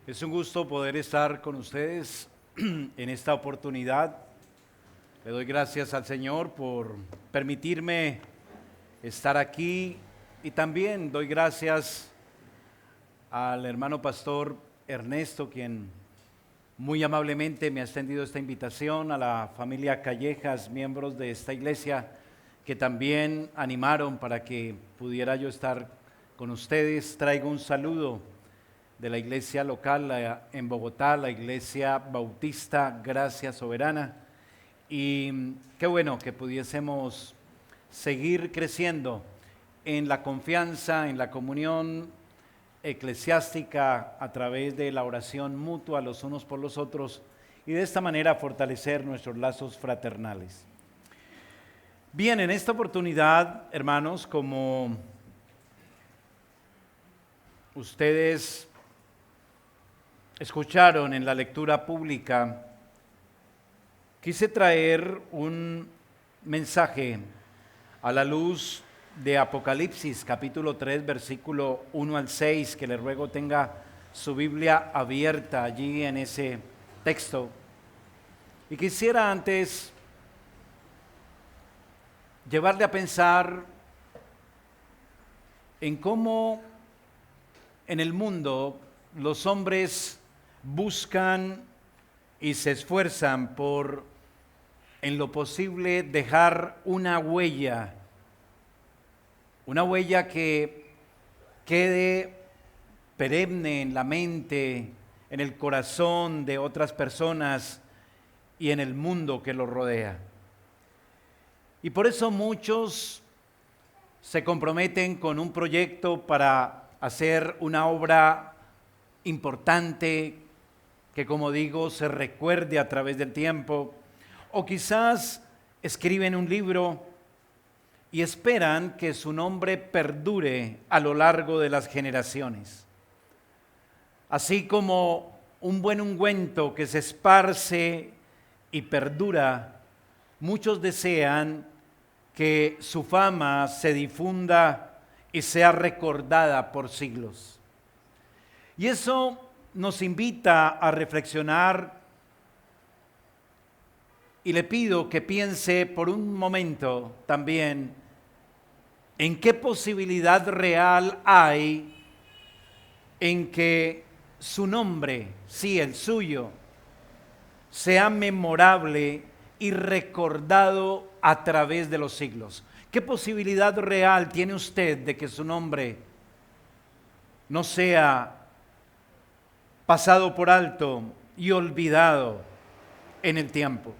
Es un gusto poder estar con ustedes en esta oportunidad. Le doy gracias al Señor por permitirme estar aquí y también doy gracias al hermano pastor Ernesto, quien muy amablemente me ha extendido esta invitación, a la familia Callejas, miembros de esta iglesia, que también animaron para que pudiera yo estar con ustedes. Traigo un saludo de la iglesia local en Bogotá, la iglesia bautista Gracia Soberana, y qué bueno que pudiésemos seguir creciendo en la confianza, en la comunión eclesiástica a través de la oración mutua los unos por los otros y de esta manera fortalecer nuestros lazos fraternales. Bien, en esta oportunidad, hermanos, como ustedes escucharon en la lectura pública, quise traer un mensaje a la luz de Apocalipsis, capítulo 3, versículo 1 al 6, que le ruego tenga su Biblia abierta allí en ese texto. Y quisiera antes llevarle a pensar en cómo en el mundo los hombres buscan y se esfuerzan por, en lo posible, dejar una huella que quede perenne en la mente, en el corazón de otras personas y en el mundo que los rodea. Y por eso muchos se comprometen con un proyecto para hacer una obra importante que, como digo, se recuerde a través del tiempo, o quizás escriben un libro y esperan que su nombre perdure a lo largo de las generaciones. Así como un buen ungüento que se esparce y perdura, muchos desean que su fama se difunda y sea recordada por siglos. Y eso nos invita a reflexionar y le pido que piense por un momento también en qué posibilidad real hay en que su nombre, sí, el suyo, sea memorable y recordado a través de los siglos. ¿Qué posibilidad real tiene usted de que su nombre no sea pasado por alto y olvidado en el tiempo?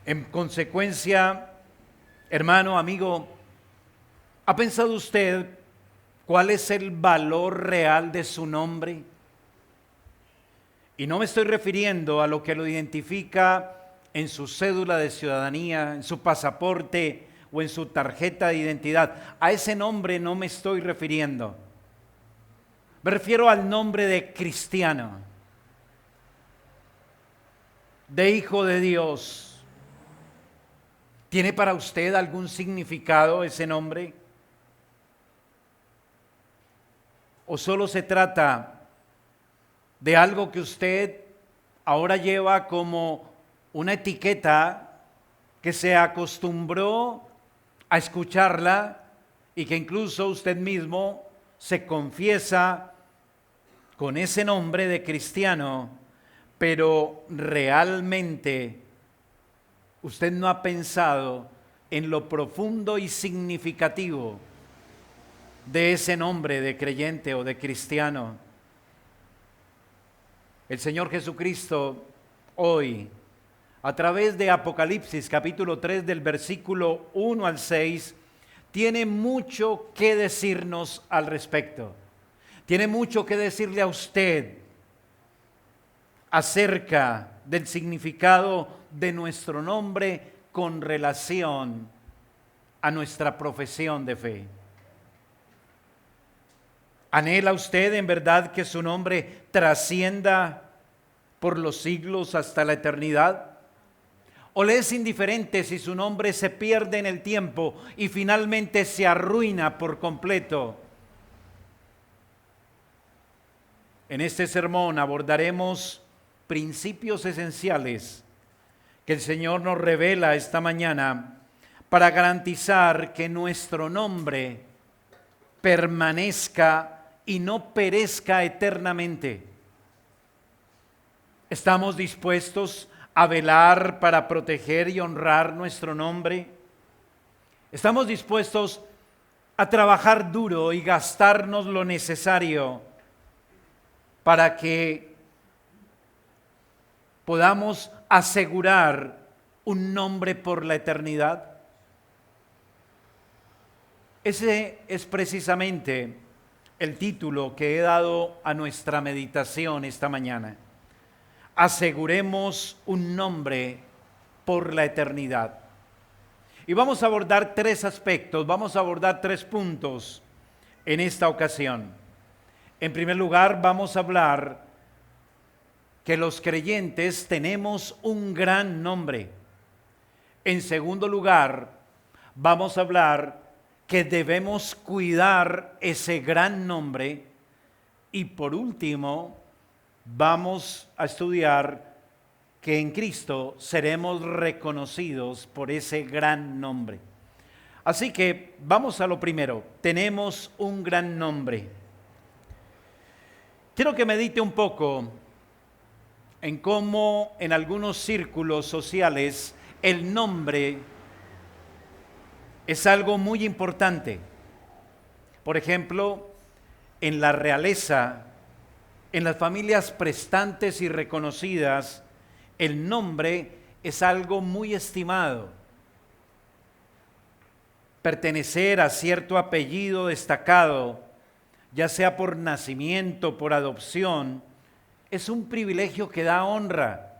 En consecuencia, hermano, amigo, ¿ha pensado usted cuál es el valor real de su nombre? Y no me estoy refiriendo a lo que lo identifica en su cédula de ciudadanía, en su pasaporte o en su tarjeta de identidad. A ese nombre no me estoy refiriendo. Me refiero al nombre de cristiano, de hijo de Dios. ¿Tiene para usted algún significado ese nombre? ¿O solo se trata de algo que usted ahora lleva como una etiqueta que se acostumbró a escucharla y que incluso usted mismo se confiesa con ese nombre de cristiano, pero realmente usted no ha pensado en lo profundo y significativo de ese nombre de creyente o de cristiano? El Señor Jesucristo hoy, a través de Apocalipsis capítulo 3 del versículo 1 al 6, tiene mucho que decirnos al respecto. Tiene mucho que decirle a usted acerca del significado de nuestro nombre con relación a nuestra profesión de fe. ¿Anhela usted en verdad que su nombre trascienda por los siglos hasta la eternidad? ¿O le es indiferente si su nombre se pierde en el tiempo y finalmente se arruina por completo En este sermón abordaremos principios esenciales que el Señor nos revela esta mañana para garantizar que nuestro nombre permanezca y no perezca eternamente. ¿Estamos dispuestos a velar para proteger y honrar nuestro nombre? ¿Estamos dispuestos a trabajar duro y gastarnos lo necesario para que podamos asegurar un nombre por la eternidad? Ese es precisamente el título que he dado a nuestra meditación esta mañana. Aseguremos un nombre por la eternidad. Y vamos a abordar tres aspectos, vamos a abordar tres puntos en esta ocasión. En primer lugar, vamos a hablar que los creyentes tenemos un gran nombre. En segundo lugar, vamos a hablar que debemos cuidar ese gran nombre. Y por último, vamos a estudiar que en Cristo seremos reconocidos por ese gran nombre. Así que vamos a lo primero, tenemos un gran nombre. Quiero que medite un poco en cómo en algunos círculos sociales el nombre es algo muy importante. Por ejemplo, en la realeza, en las familias prestantes y reconocidas, el nombre es algo muy estimado. Pertenecer a cierto apellido destacado, ya sea por nacimiento, por adopción, es un privilegio que da honra.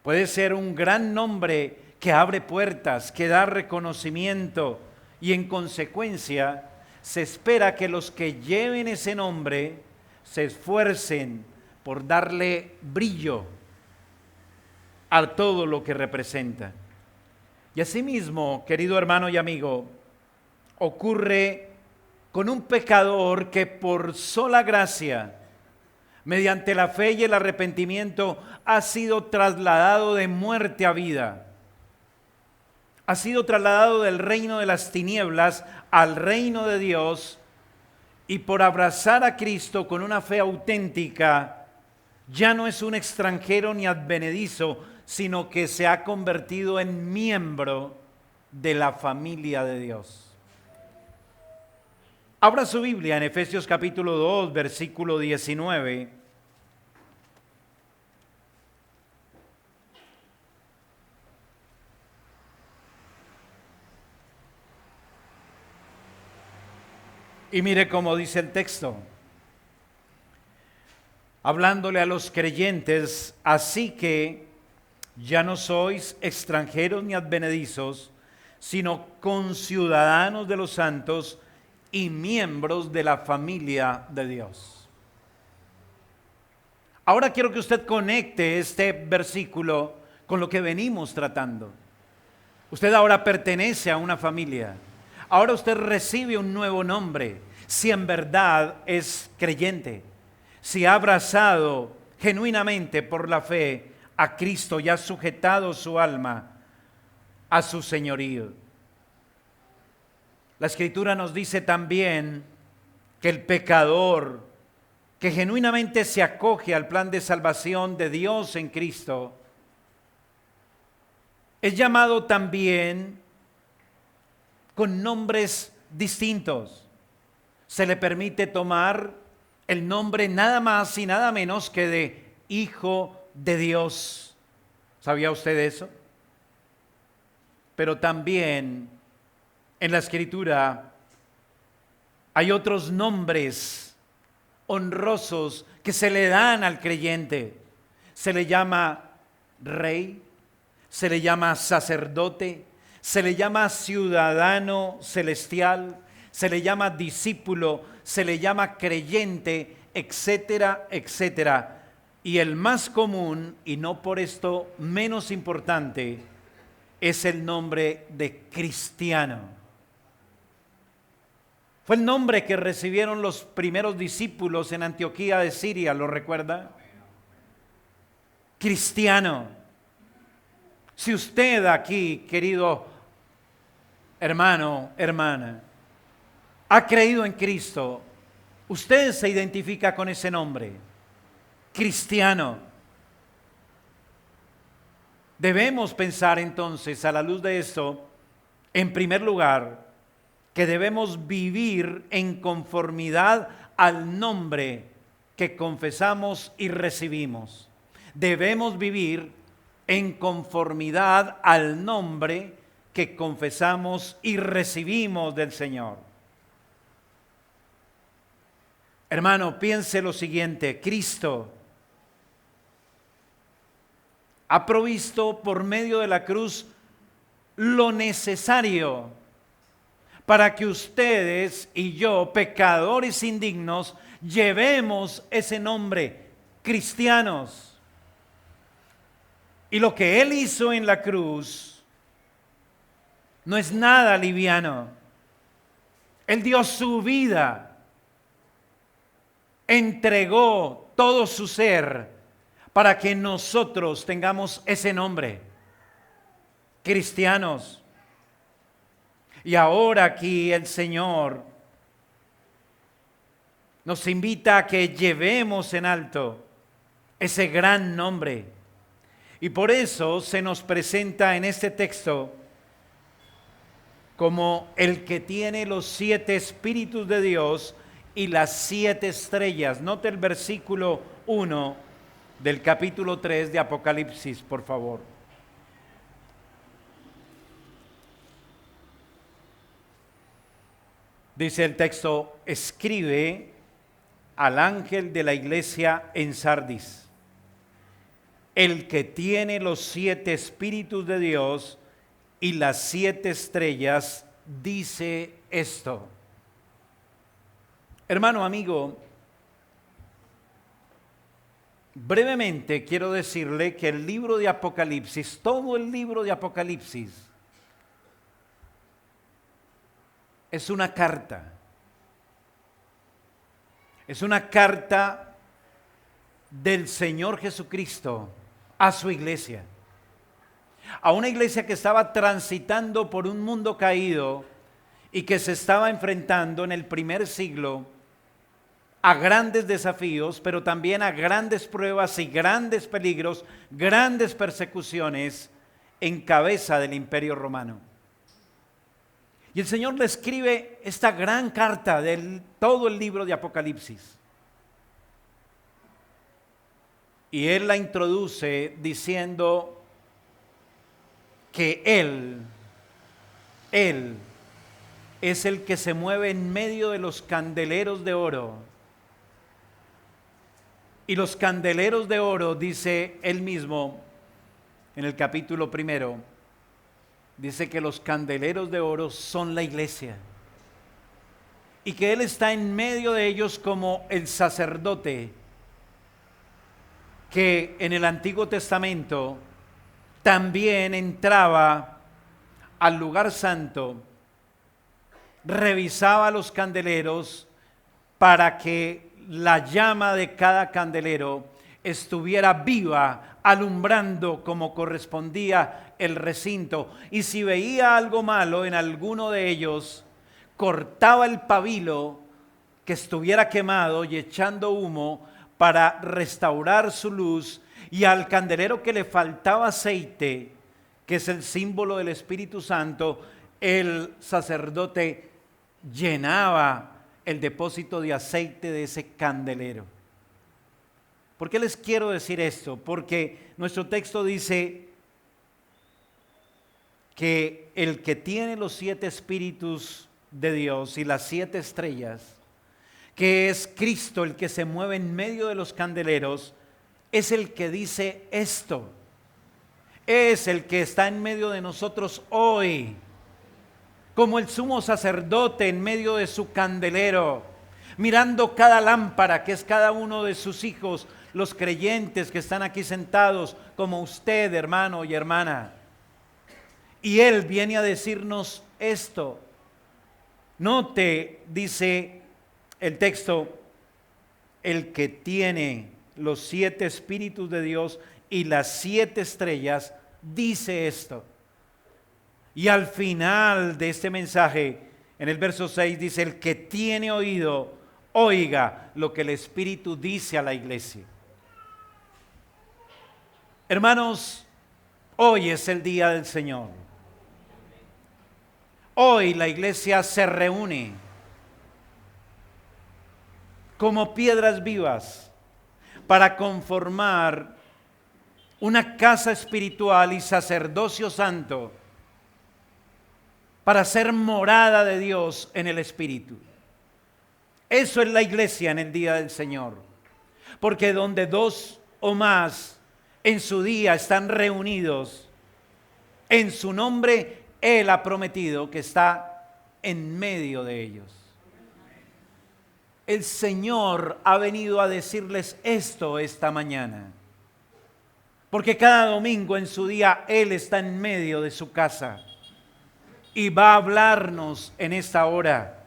Puede ser un gran nombre que abre puertas, que da reconocimiento y en consecuencia se espera que los que lleven ese nombre se esfuercen por darle brillo a todo lo que representa. Y asimismo, querido hermano y amigo, ocurre con un pecador que por sola gracia, mediante la fe y el arrepentimiento, ha sido trasladado de muerte a vida. Ha sido trasladado del reino de las tinieblas al reino de Dios, y por abrazar a Cristo con una fe auténtica, ya no es un extranjero ni advenedizo, sino que se ha convertido en miembro de la familia de Dios. Abra su Biblia en Efesios capítulo 2, versículo 19. Y mire cómo dice el texto, hablándole a los creyentes: así que ya no sois extranjeros ni advenedizos, sino conciudadanos de los santos y miembros de la familia de Dios. Ahora quiero que usted conecte este versículo con lo que venimos tratando. Usted ahora pertenece a una familia. Ahora usted recibe un nuevo nombre, si en verdad es creyente, si ha abrazado genuinamente por la fe a Cristo y ha sujetado su alma a su señorío. La Escritura nos dice también que el pecador que genuinamente se acoge al plan de salvación de Dios en Cristo es llamado también con nombres distintos. Se le permite tomar el nombre nada más y nada menos que de Hijo de Dios. ¿Sabía usted eso? Pero también en la Escritura hay otros nombres honrosos que se le dan al creyente. Se le llama rey, se le llama sacerdote, se le llama ciudadano celestial, se le llama discípulo, se le llama creyente, etcétera, etcétera. Y el más común, y no por esto menos importante, es el nombre de cristiano. Fue el nombre que recibieron los primeros discípulos en Antioquía de Siria, ¿lo recuerda? Cristiano. Si usted aquí, querido hermano, hermana, ha creído en Cristo, usted se identifica con ese nombre, cristiano. Debemos pensar entonces, a la luz de esto, en primer lugar, que debemos vivir en conformidad al nombre que confesamos y recibimos. Debemos vivir en conformidad al nombre que confesamos y recibimos del Señor. Hermano, piense lo siguiente: Cristo ha provisto por medio de la cruz lo necesario para que ustedes y yo, pecadores indignos, llevemos ese nombre, cristianos. Y lo que Él hizo en la cruz no es nada liviano. Él dio su vida, entregó todo su ser para que nosotros tengamos ese nombre, cristianos. Y ahora aquí el Señor nos invita a que llevemos en alto ese gran nombre. Y por eso se nos presenta en este texto como el que tiene los 7 espíritus de Dios y las 7 estrellas. Note el versículo 1 del capítulo 3 de Apocalipsis, por favor. Dice el texto: escribe al ángel de la iglesia en Sardis, el que tiene los 7 espíritus de Dios y las 7 estrellas, dice esto. Hermano, amigo, brevemente quiero decirle que el libro de Apocalipsis, todo el libro de Apocalipsis, es una carta. Es una carta del Señor Jesucristo a su iglesia. A una iglesia que estaba transitando por un mundo caído y que se estaba enfrentando en el primer siglo a grandes desafíos, pero también a grandes pruebas y grandes peligros, grandes persecuciones en cabeza del Imperio Romano. Y el Señor le escribe esta gran carta de todo el libro de Apocalipsis. Y Él la introduce diciendo que Él es el que se mueve en medio de los candeleros de oro. Y los candeleros de oro, dice Él mismo en el capítulo 1, dice que los candeleros de oro son la iglesia y que Él está en medio de ellos como el sacerdote que en el Antiguo Testamento también entraba al lugar santo, revisaba los candeleros para que la llama de cada candelero estuviera viva, alumbrando como correspondía el recinto. Y si veía algo malo en alguno de ellos, cortaba el pabilo que estuviera quemado y echando humo para restaurar su luz. Y al candelero que le faltaba aceite, que es el símbolo del Espíritu Santo, el sacerdote llenaba el depósito de aceite de ese candelero. ¿Por qué les quiero decir esto? Porque nuestro texto dice que el que tiene los 7 espíritus de Dios y las 7 estrellas, que es Cristo el que se mueve en medio de los candeleros, es el que dice esto. Es el que está en medio de nosotros hoy, como el sumo sacerdote en medio de su candelero, mirando cada lámpara que es cada uno de sus hijos, los creyentes que están aquí sentados, como usted, hermano y hermana. Y Él viene a decirnos esto. Note, dice el texto, el que tiene los 7 espíritus de Dios y las 7 estrellas, dice esto. Y al final de este mensaje, en el verso 6 dice, el que tiene oído, oiga lo que el Espíritu dice a la iglesia. Hermanos, hoy es el día del Señor. Hoy la iglesia se reúne como piedras vivas para conformar una casa espiritual y sacerdocio santo, para ser morada de Dios en el Espíritu. Eso es la iglesia en el día del Señor. Porque donde 2 o más en su día están reunidos en su nombre, Él ha prometido que está en medio de ellos. El Señor ha venido a decirles esto esta mañana. Porque cada domingo en su día Él está en medio de su casa. Y va a hablarnos en esta hora.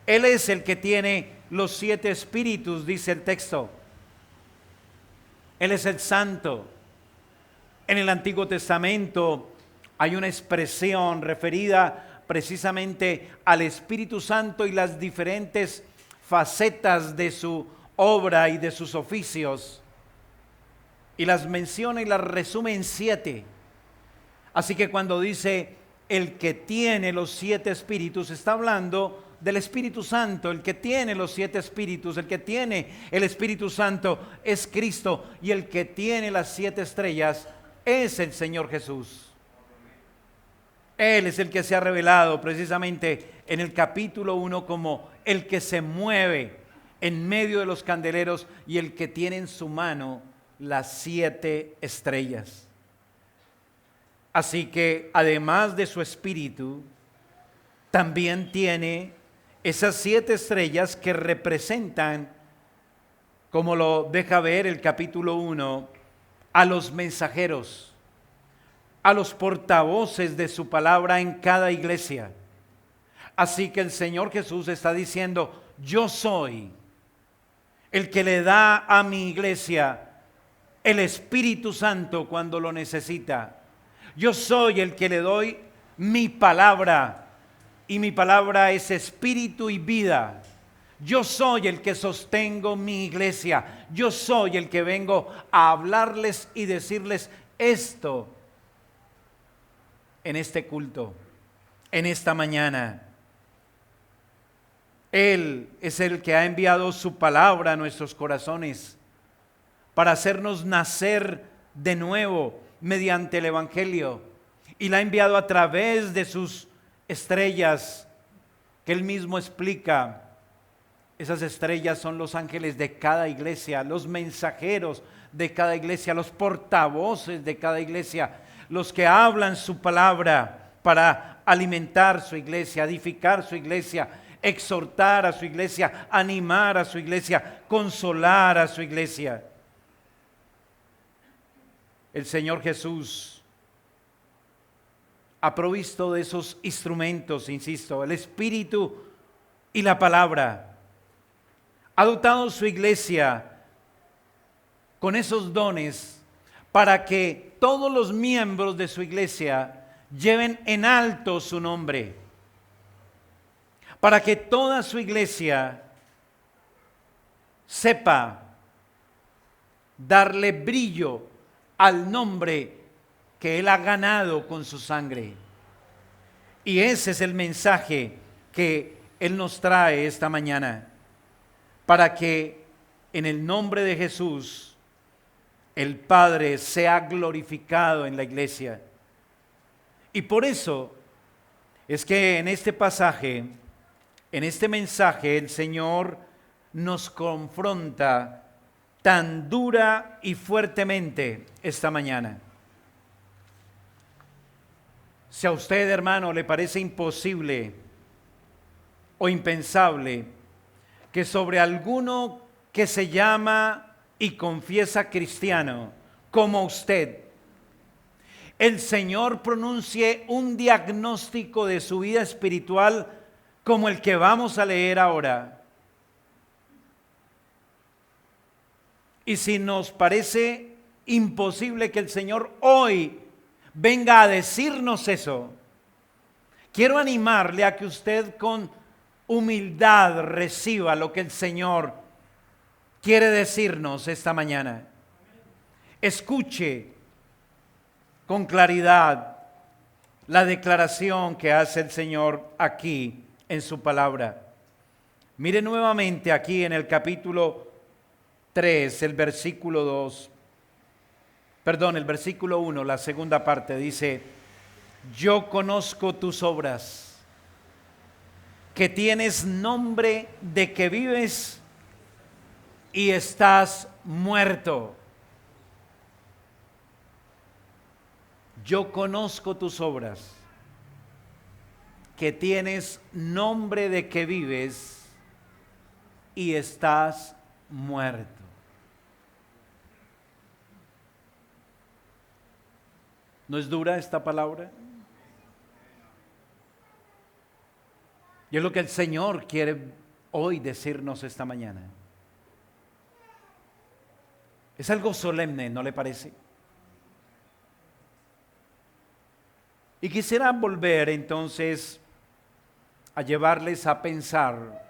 Él es el que tiene los 7 espíritus, dice el texto. Él es el santo. En el Antiguo Testamento hay una expresión referida precisamente al Espíritu Santo y las diferentes facetas de su obra y de sus oficios. Y las menciona y las resume en 7. Así que cuando dice el que tiene los 7 espíritus, está hablando del Espíritu Santo. El que tiene los 7 espíritus, el que tiene el Espíritu Santo es Cristo, y el que tiene las 7 estrellas es el Señor Jesús. Él es el que se ha revelado precisamente en el capítulo 1 como el que se mueve en medio de los candeleros y el que tiene en su mano las 7 estrellas. Así que además de su espíritu, también tiene esas 7 estrellas que representan, como lo deja ver el capítulo 1, a los mensajeros, a los portavoces de su palabra en cada iglesia. Así que el Señor Jesús está diciendo, yo soy el que le da a mi iglesia el Espíritu Santo cuando lo necesita. Yo soy el que le doy mi palabra, y mi palabra es espíritu y vida. Yo soy el que sostengo mi iglesia. Yo soy el que vengo a hablarles y decirles esto en este culto, en esta mañana. Él es el que ha enviado su palabra a nuestros corazones para hacernos nacer de nuevo mediante el Evangelio, y la ha enviado a través de sus estrellas que Él mismo explica. Esas estrellas son los ángeles de cada iglesia, los mensajeros de cada iglesia, los portavoces de cada iglesia, los que hablan su palabra para alimentar su iglesia, edificar su iglesia, exhortar a su iglesia, animar a su iglesia, consolar a su iglesia. El Señor Jesús ha provisto de esos instrumentos, insisto, el Espíritu y la palabra. Ha dotado su iglesia con esos dones para que todos los miembros de su iglesia lleven en alto su nombre, para que toda su iglesia sepa darle brillo al nombre que Él ha ganado con su sangre. Y ese es el mensaje que Él nos trae esta mañana, para que en el nombre de Jesús el Padre sea glorificado en la iglesia. Y por eso es que en este pasaje, en este mensaje, el Señor nos confronta tan dura y fuertemente esta mañana. Si a usted, hermano, le parece imposible o impensable que sobre alguno que se llama y confiesa cristiano como usted, el Señor pronuncie un diagnóstico de su vida espiritual como el que vamos a leer ahora. Y si nos parece imposible que el Señor hoy venga a decirnos eso, quiero animarle a que usted con humildad reciba lo que el Señor quiere decirnos esta mañana. Escuche con claridad la declaración que hace el Señor aquí en su palabra. Mire nuevamente aquí en el capítulo 3, el versículo 2, el versículo 1, la segunda parte dice: yo conozco tus obras, que tienes nombre de que vives y estás muerto. Yo conozco tus obras, que tienes nombre de que vives y estás muerto. ¿No es dura esta palabra? Y es lo que el Señor quiere hoy decirnos esta mañana. Es algo solemne, ¿no le parece? Y quisiera volver entonces a llevarles a pensar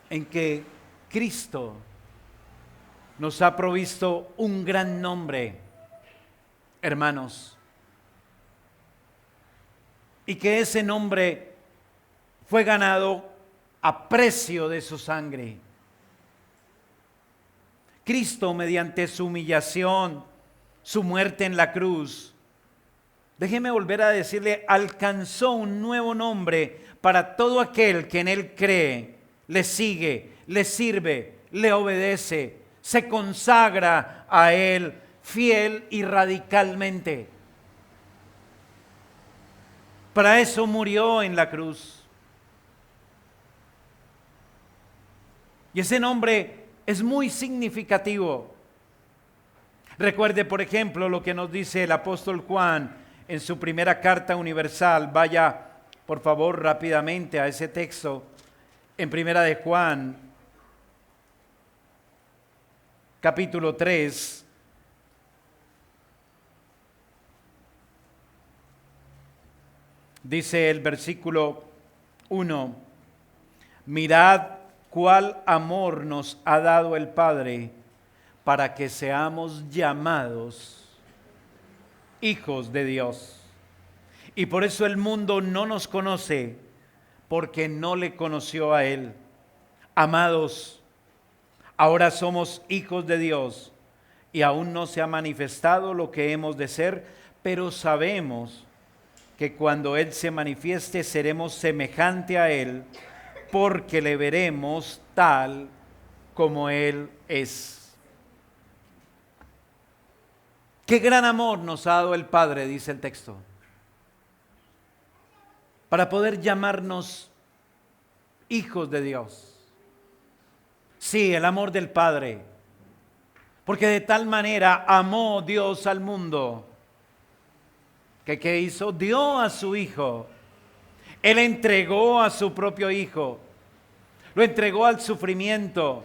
en que Cristo nos ha provisto un gran nombre, hermanos, y que ese nombre fue ganado a precio de su sangre. Cristo, mediante su humillación, su muerte en la cruz, déjeme volver a decirle, alcanzó un nuevo nombre para todo aquel que en Él cree, le sigue, le sirve, le obedece, se consagra a Él fiel y radicalmente. Para eso murió en la cruz. Y ese nombre es muy significativo. Recuerde, por ejemplo, lo que nos dice el apóstol Juan en su primera carta universal. Vaya, por favor, rápidamente a ese texto. En primera de Juan, capítulo 3. Dice el versículo 1: mirad cuál amor nos ha dado el Padre para que seamos llamados hijos de Dios. Y por eso el mundo no nos conoce, porque no le conoció a Él. Amados, ahora somos hijos de Dios y aún no se ha manifestado lo que hemos de ser, pero sabemos que cuando Él se manifieste seremos semejante a Él, porque le veremos tal como Él es. Qué gran amor nos ha dado el Padre, dice el texto, para poder llamarnos hijos de Dios. Sí, el amor del Padre, porque de tal manera amó Dios al mundo, que ¿qué hizo? Dio a su Hijo. Él entregó a su propio Hijo, lo entregó al sufrimiento,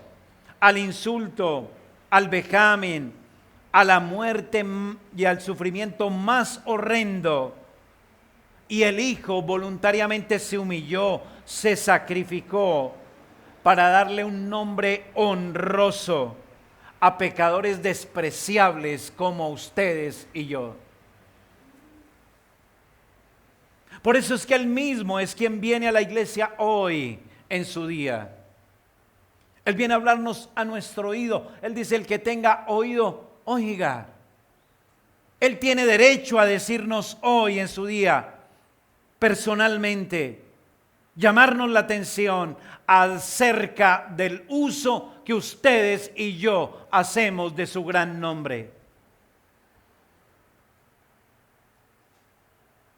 al insulto, al vejamen, a la muerte y al sufrimiento más horrendo. Y el Hijo voluntariamente se humilló, se sacrificó para darle un nombre honroso a pecadores despreciables como ustedes y yo. Por eso es que Él mismo es quien viene a la iglesia hoy en su día. Él viene a hablarnos a nuestro oído. Él dice: el que tenga oído, oiga. Él tiene derecho a decirnos hoy en su día, personalmente, llamarnos la atención acerca del uso que ustedes y yo hacemos de su gran nombre.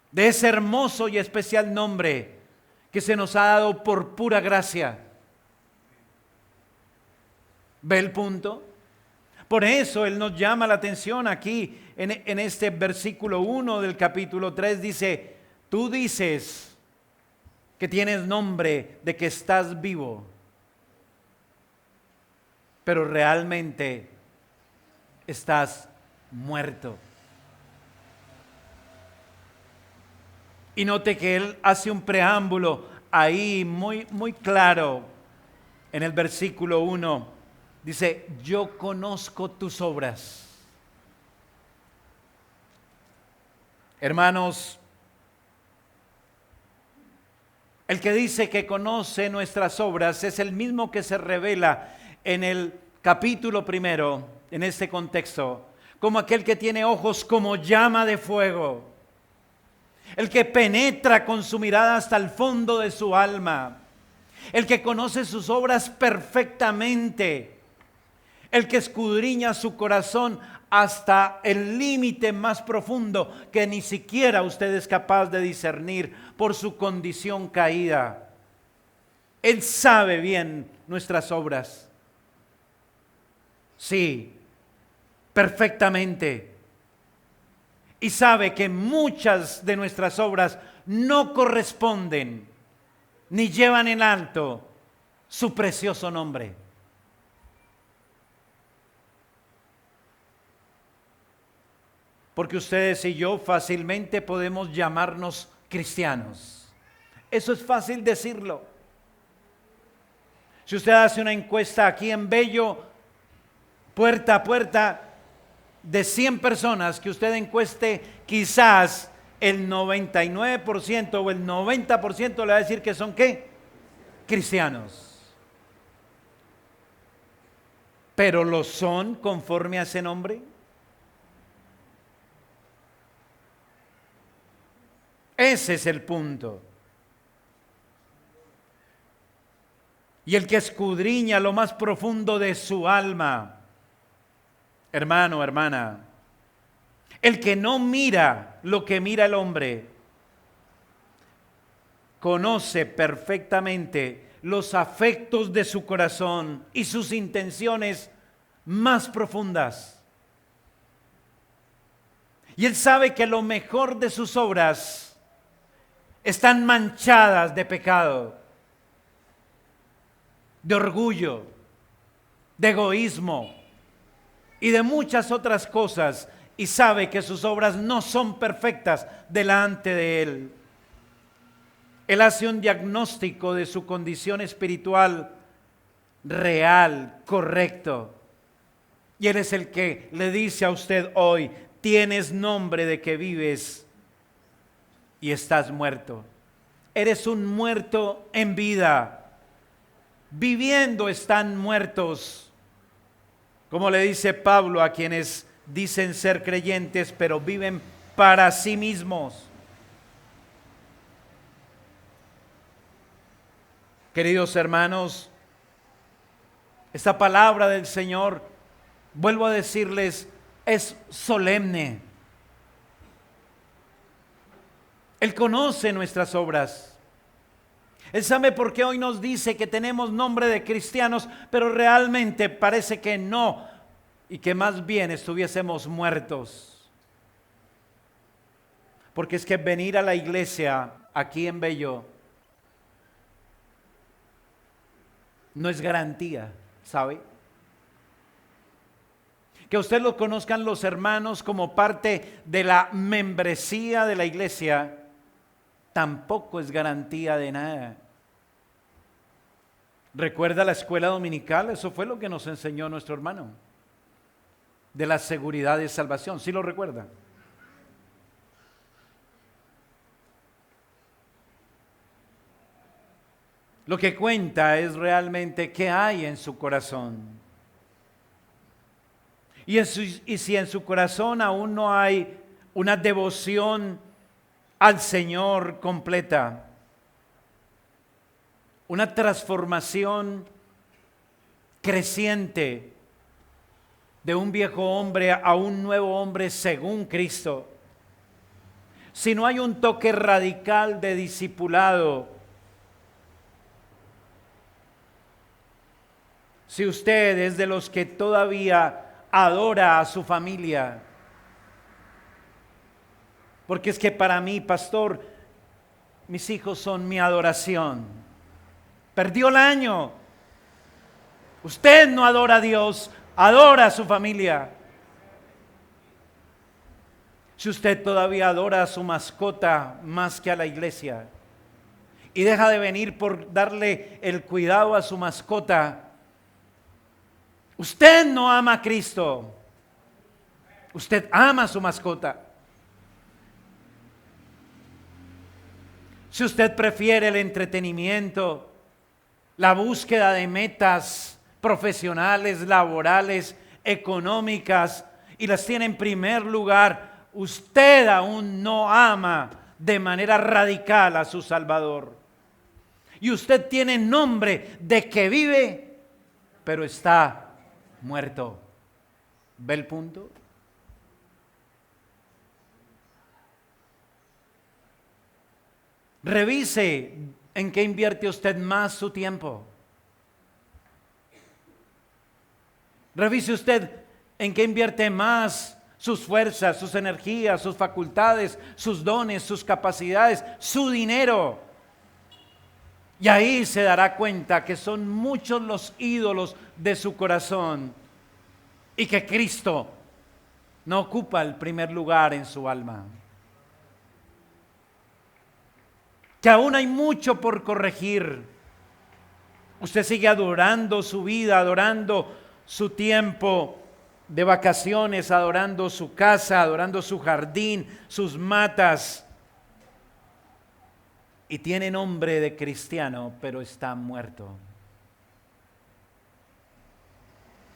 De ese hermoso y especial nombre que se nos ha dado por pura gracia. ¿Ve el punto? Por eso Él nos llama la atención aquí en este versículo 1 del capítulo 3. Dice, tú dices que tienes nombre de que estás vivo, pero realmente estás muerto. Y note que Él hace un preámbulo ahí muy claro en el versículo 1. Dice, yo conozco tus obras. Hermanos, el que dice que conoce nuestras obras es el mismo que se revela en el capítulo 1, en este contexto, como aquel que tiene ojos como llama de fuego. El que penetra con su mirada hasta el fondo de su alma. El que conoce sus obras perfectamente. El que escudriña su corazón hasta el límite más profundo que ni siquiera usted es capaz de discernir por su condición caída. Él sabe bien nuestras obras. Sí, perfectamente. Y sabe que muchas de nuestras obras no corresponden ni llevan en alto su precioso nombre. Porque ustedes y yo fácilmente podemos llamarnos cristianos. Eso es fácil decirlo. Si usted hace una encuesta aquí en Bello, puerta a puerta, de 100 personas que usted encueste, quizás el 99% o el 90% le va a decir que son ¿qué? Cristianos. ¿Pero lo son conforme a ese nombre? Ese es el punto. Y el que escudriña lo más profundo de su alma, hermano, hermana, el que no mira lo que mira el hombre, conoce perfectamente los afectos de su corazón y sus intenciones más profundas. Y él sabe que lo mejor de sus obras están manchadas de pecado, de orgullo, de egoísmo y de muchas otras cosas, y sabe que sus obras no son perfectas delante de Él. Él hace un diagnóstico de su condición espiritual real, correcto, y Él es el que le dice a usted hoy, tienes nombre de que vives y estás muerto. Eres un muerto en vida. Viviendo están muertos. Como le dice Pablo a quienes dicen ser creyentes, pero viven para sí mismos. Queridos hermanos, esta palabra del Señor, vuelvo a decirles, es solemne. Él conoce nuestras obras. Él sabe por qué hoy nos dice que tenemos nombre de cristianos, pero realmente parece que no, y que más bien estuviésemos muertos. Porque es que venir a la iglesia aquí en Bello no es garantía, ¿sabe? Que usted lo conozcan los hermanos como parte de la membresía de la iglesia tampoco es garantía de nada. ¿Recuerda la escuela dominical? Eso fue lo que nos enseñó nuestro hermano, de la seguridad de salvación. ¿Sí lo recuerda? Lo que cuenta es realmente qué hay en su corazón. Y si en su corazón aún no hay una devoción al Señor completa, una transformación creciente de un viejo hombre a un nuevo hombre según Cristo, si no hay un toque radical de discipulado, si usted es de los que todavía adora a su familia. Porque es que para mí, pastor, mis hijos son mi adoración. Perdió el año. Usted no adora a Dios, adora a su familia. Si usted todavía adora a su mascota más que a la iglesia y deja de venir por darle el cuidado a su mascota, usted no ama a Cristo. Usted ama a su mascota. Si usted prefiere el entretenimiento, la búsqueda de metas profesionales, laborales, económicas, y las tiene en primer lugar, usted aún no ama de manera radical a su Salvador. Y usted tiene nombre de que vive, pero está muerto. ¿Ve el punto? Revise en qué invierte usted más su tiempo. Revise usted en qué invierte más sus fuerzas, sus energías, sus facultades, sus dones, sus capacidades, su dinero. Y ahí se dará cuenta que son muchos los ídolos de su corazón y que Cristo no ocupa el primer lugar en su alma. Que aún hay mucho por corregir. Usted sigue adorando su vida, adorando su tiempo de vacaciones, adorando su casa, adorando su jardín, sus matas. Y tiene nombre de cristiano, pero está muerto.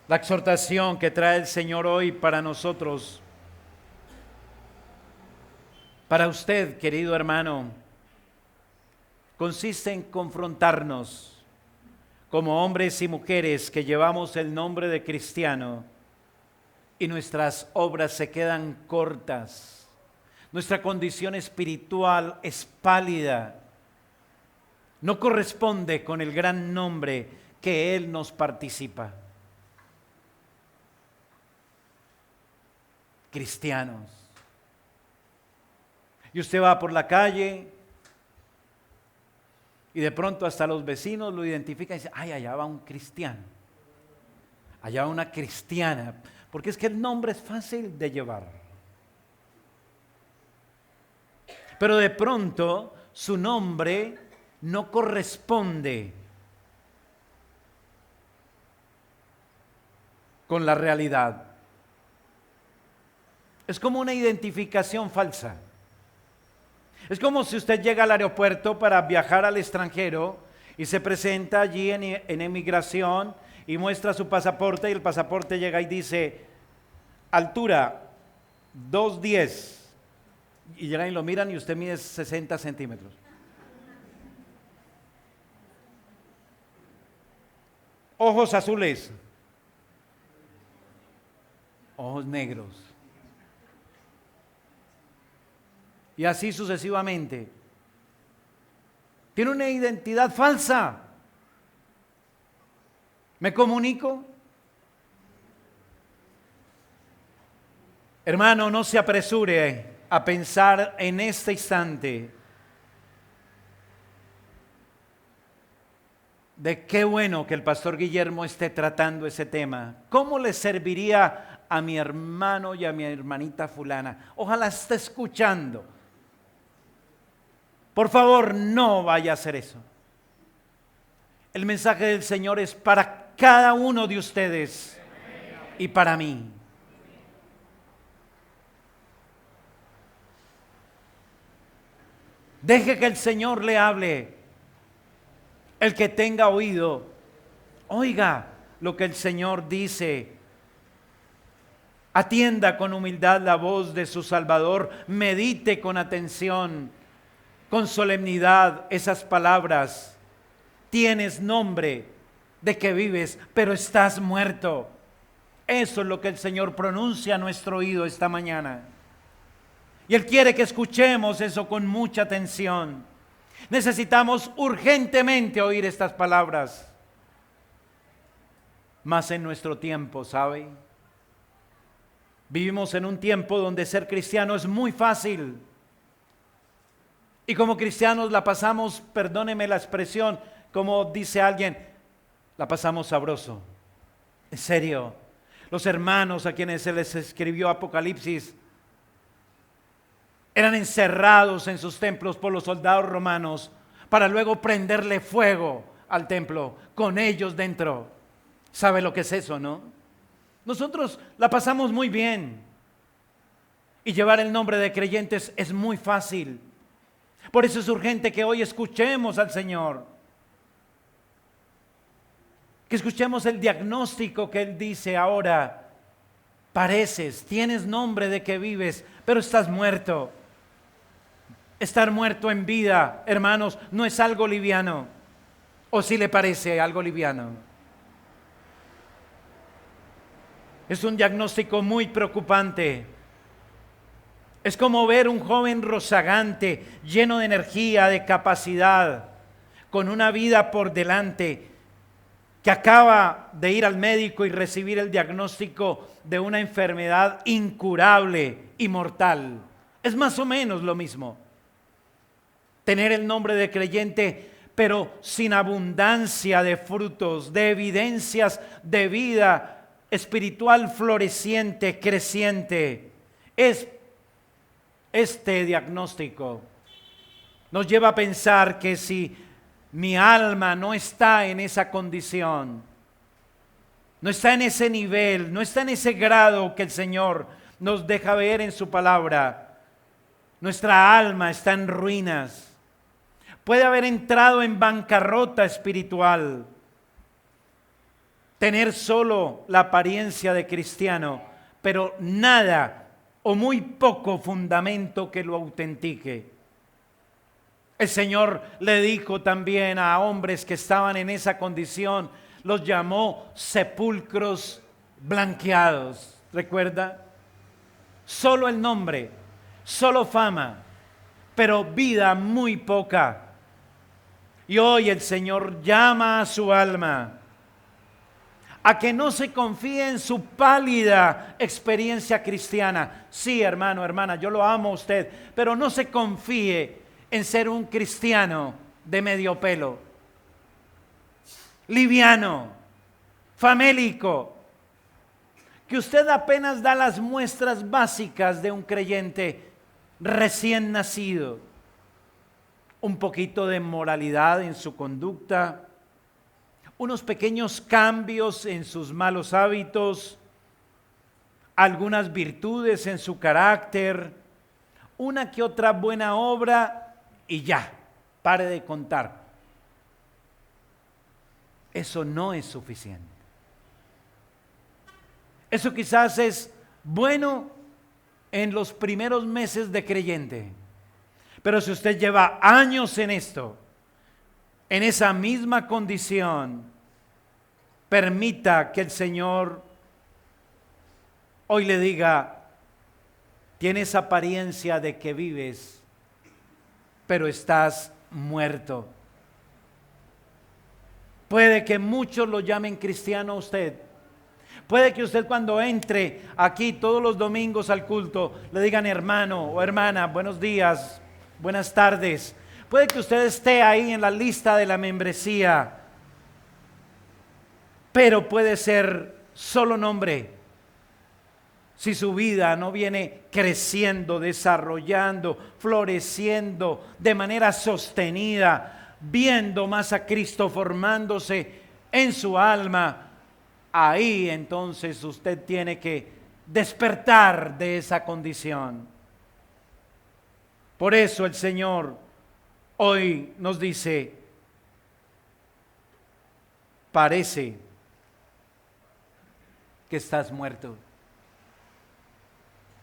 La exhortación que trae el Señor hoy para nosotros, para usted, querido hermano, consiste en confrontarnos como hombres y mujeres que llevamos el nombre de cristiano y nuestras obras se quedan cortas. Nuestra condición espiritual es pálida. No corresponde con el gran nombre que Él nos participa. Cristianos. Y usted va por la calle y de pronto hasta los vecinos lo identifican y dicen, ay, allá va un cristiano, allá va una cristiana, porque es que el nombre es fácil de llevar. Pero de pronto su nombre no corresponde con la realidad. Es como una identificación falsa. Es como si usted llega al aeropuerto para viajar al extranjero y se presenta allí en emigración y muestra su pasaporte y el pasaporte llega y dice altura 2'10", y llegan y lo miran y usted mide 60 centímetros. Ojos azules, ojos negros. Y así sucesivamente. Tiene una identidad falsa. ¿Me comunico? Hermano, no se apresure a pensar en este instante de qué bueno que el pastor Guillermo esté tratando ese tema. ¿Cómo le serviría a mi hermano y a mi hermanita fulana? Ojalá esté escuchando. Por favor, no vaya a hacer eso. El mensaje del Señor es para cada uno de ustedes y para mí. Deje que el Señor le hable. El que tenga oído, oiga lo que el Señor dice. Atienda con humildad la voz de su Salvador. Medite con atención, con solemnidad esas palabras. Tienes nombre de que vives, pero estás muerto. Eso es lo que el Señor pronuncia a nuestro oído esta mañana. Y Él quiere que escuchemos eso con mucha atención. Necesitamos urgentemente oír estas palabras. Más en nuestro tiempo, ¿sabe? Vivimos en un tiempo donde ser cristiano es muy fácil. Y como cristianos la pasamos, perdóneme la expresión, como dice alguien, la pasamos sabroso. En serio, los hermanos a quienes se les escribió Apocalipsis eran encerrados en sus templos por los soldados romanos para luego prenderle fuego al templo con ellos dentro. ¿Sabe lo que es eso, no? Nosotros la pasamos muy bien y llevar el nombre de creyentes es muy fácil. Por eso es urgente que hoy escuchemos al Señor, que escuchemos el diagnóstico que Él dice ahora. Pareces, tienes nombre de que vives, pero estás muerto. Estar muerto en vida, hermanos, no es algo liviano. ¿O si le parece algo liviano? Es un diagnóstico muy preocupante. Es como ver un joven rozagante, lleno de energía, de capacidad, con una vida por delante, que acaba de ir al médico y recibir el diagnóstico de una enfermedad incurable y mortal. Es más o menos lo mismo. Tener el nombre de creyente, pero sin abundancia de frutos, de evidencias de vida espiritual floreciente, creciente. Este diagnóstico nos lleva a pensar que si mi alma no está en esa condición, no está en ese nivel, no está en ese grado que el Señor nos deja ver en su palabra, nuestra alma está en ruinas. Puede haber entrado en bancarrota espiritual, tener solo la apariencia de cristiano, pero nada o muy poco fundamento que lo autentique. El Señor le dijo también a hombres que estaban en esa condición, los llamó sepulcros blanqueados. ¿Recuerda? Solo el nombre, solo fama, pero vida muy poca. Y hoy el Señor llama a su alma a que no se confíe en su pálida experiencia cristiana. Sí, hermano, hermana, yo lo amo a usted, pero no se confíe en ser un cristiano de medio pelo, liviano, famélico, que usted apenas da las muestras básicas de un creyente recién nacido. Un poquito de moralidad en su conducta, unos pequeños cambios en sus malos hábitos, algunas virtudes en su carácter, una que otra buena obra y ya, pare de contar. Eso no es suficiente. Eso quizás es bueno en los primeros meses de creyente, pero si usted lleva años en esto, en esa misma condición, permita que el Señor hoy le diga: tienes apariencia de que vives, pero estás muerto. Puede que muchos lo llamen cristiano a usted. Puede que usted cuando entre aquí todos los domingos al culto le digan hermano o hermana, buenos días, buenas tardes. Puede que usted esté ahí en la lista de la membresía, pero puede ser solo nombre si su vida no viene creciendo, desarrollando, floreciendo de manera sostenida, viendo más a Cristo formándose en su alma. Ahí entonces usted tiene que despertar de esa condición. Por eso el Señor hoy nos dice: parece que estás muerto.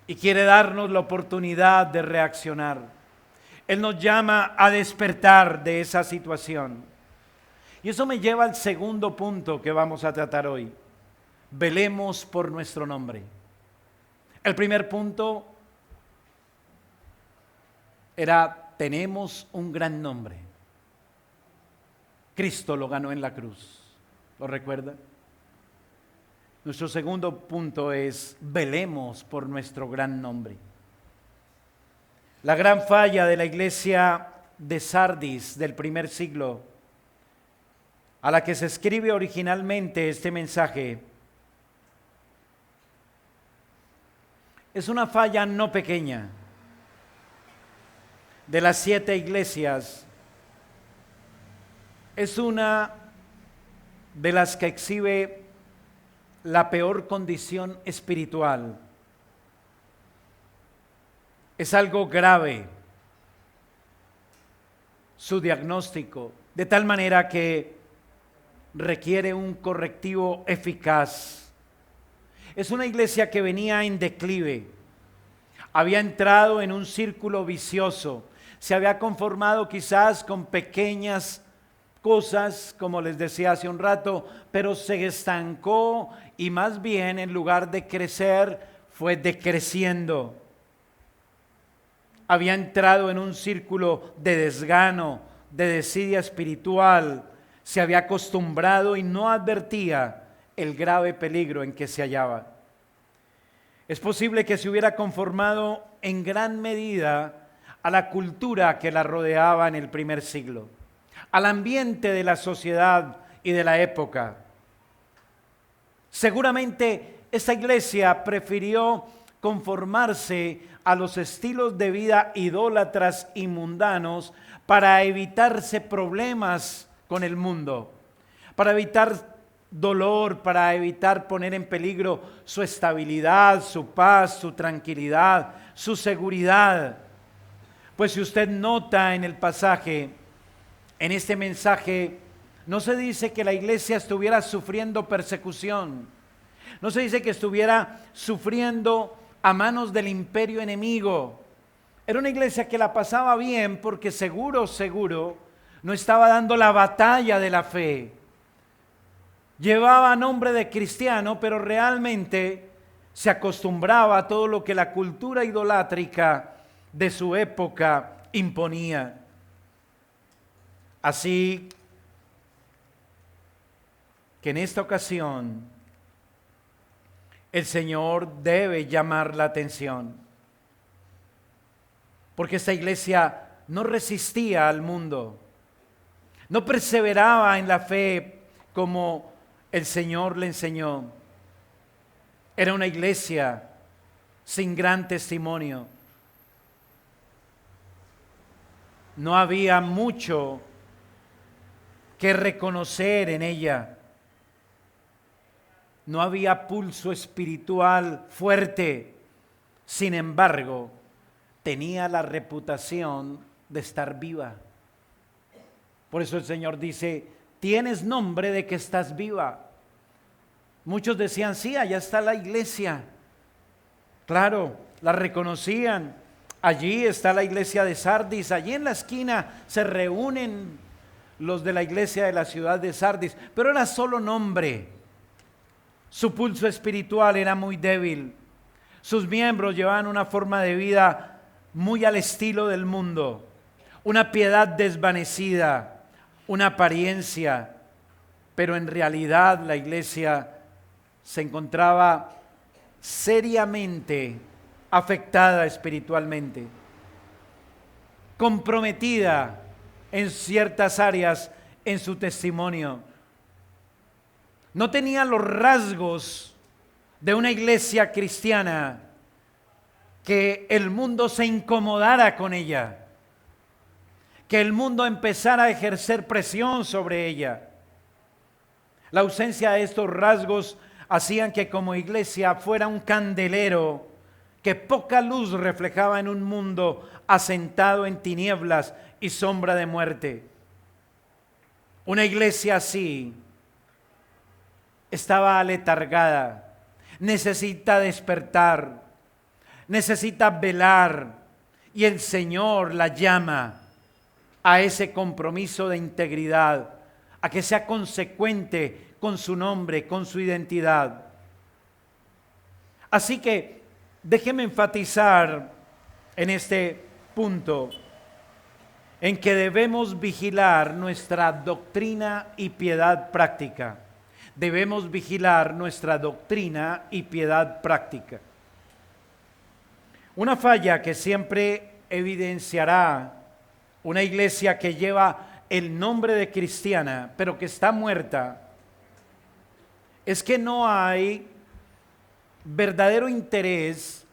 Y quiere darnos la oportunidad de reaccionar. Él nos llama a despertar de esa situación. Y eso me lleva al segundo punto que vamos a tratar hoy. Velemos por nuestro nombre. El primer punto era: tenemos un gran nombre. Cristo lo ganó en la cruz. ¿Lo recuerda? Nuestro segundo punto es: velemos por nuestro gran nombre. La gran falla de la iglesia de Sardis del primer siglo, a la que se escribe originalmente este mensaje, es una falla no pequeña. De las 7 iglesias, es una de las que exhibe la peor condición espiritual. Es algo grave su diagnóstico, de tal manera que requiere un correctivo eficaz. Es una iglesia que venía en declive, había entrado en un círculo vicioso, se había conformado quizás con pequeñas cosas, como les decía hace un rato, pero se estancó y más bien en lugar de crecer fue decreciendo. Había entrado en un círculo de desgano, de desidia espiritual, se había acostumbrado y no advertía el grave peligro en que se hallaba. Es posible que se hubiera conformado en gran medida a la cultura que la rodeaba en el primer siglo, al ambiente de la sociedad y de la época. Seguramente esta iglesia prefirió conformarse a los estilos de vida idólatras y mundanos para evitarse problemas con el mundo, para evitar dolor, para evitar poner en peligro su estabilidad, su paz, su tranquilidad, su seguridad. Pues si usted nota en el pasaje, en este mensaje, no se dice que la iglesia estuviera sufriendo persecución, no se dice que estuviera sufriendo a manos del imperio enemigo. Era una iglesia que la pasaba bien porque seguro no estaba dando la batalla de la fe. Llevaba nombre de cristiano, pero realmente se acostumbraba a todo lo que la cultura idolátrica de su época imponía. Así que en esta ocasión el Señor debe llamar la atención, porque esta iglesia no resistía al mundo, no perseveraba en la fe como el Señor le enseñó. Era una iglesia sin gran testimonio. No había mucho que reconocer en ella. No había pulso espiritual fuerte. Sin embargo, tenía la reputación de estar viva. Por eso el Señor dice: tienes nombre de que estás viva. Muchos decían: sí, allá está la iglesia. Claro, la reconocían. Allí está la iglesia de Sardis. Allí en la esquina se reúnen los de la iglesia de la ciudad de Sardis. Pero era solo nombre. Su pulso espiritual era muy débil. Sus miembros llevaban una forma de vida muy al estilo del mundo. Una piedad desvanecida, una apariencia, pero en realidad la iglesia se encontraba seriamente afectada espiritualmente, comprometida en ciertas áreas en su testimonio. No tenía los rasgos de una iglesia cristiana que el mundo se incomodara con ella, que el mundo empezara a ejercer presión sobre ella. La ausencia de estos rasgos hacían que como iglesia fuera un candelero que poca luz reflejaba en un mundo asentado en tinieblas y sombra de muerte. Una iglesia así estaba aletargada, necesita despertar, necesita velar, y el Señor la llama a ese compromiso de integridad, a que sea consecuente con su nombre, con su identidad. Así que déjeme enfatizar en este punto en que debemos vigilar nuestra doctrina y piedad práctica. debemos vigilar nuestra doctrina y piedad práctica. Una falla que siempre evidenciará una iglesia que lleva el nombre de cristiana, pero que está muerta, es que no hay verdadero interés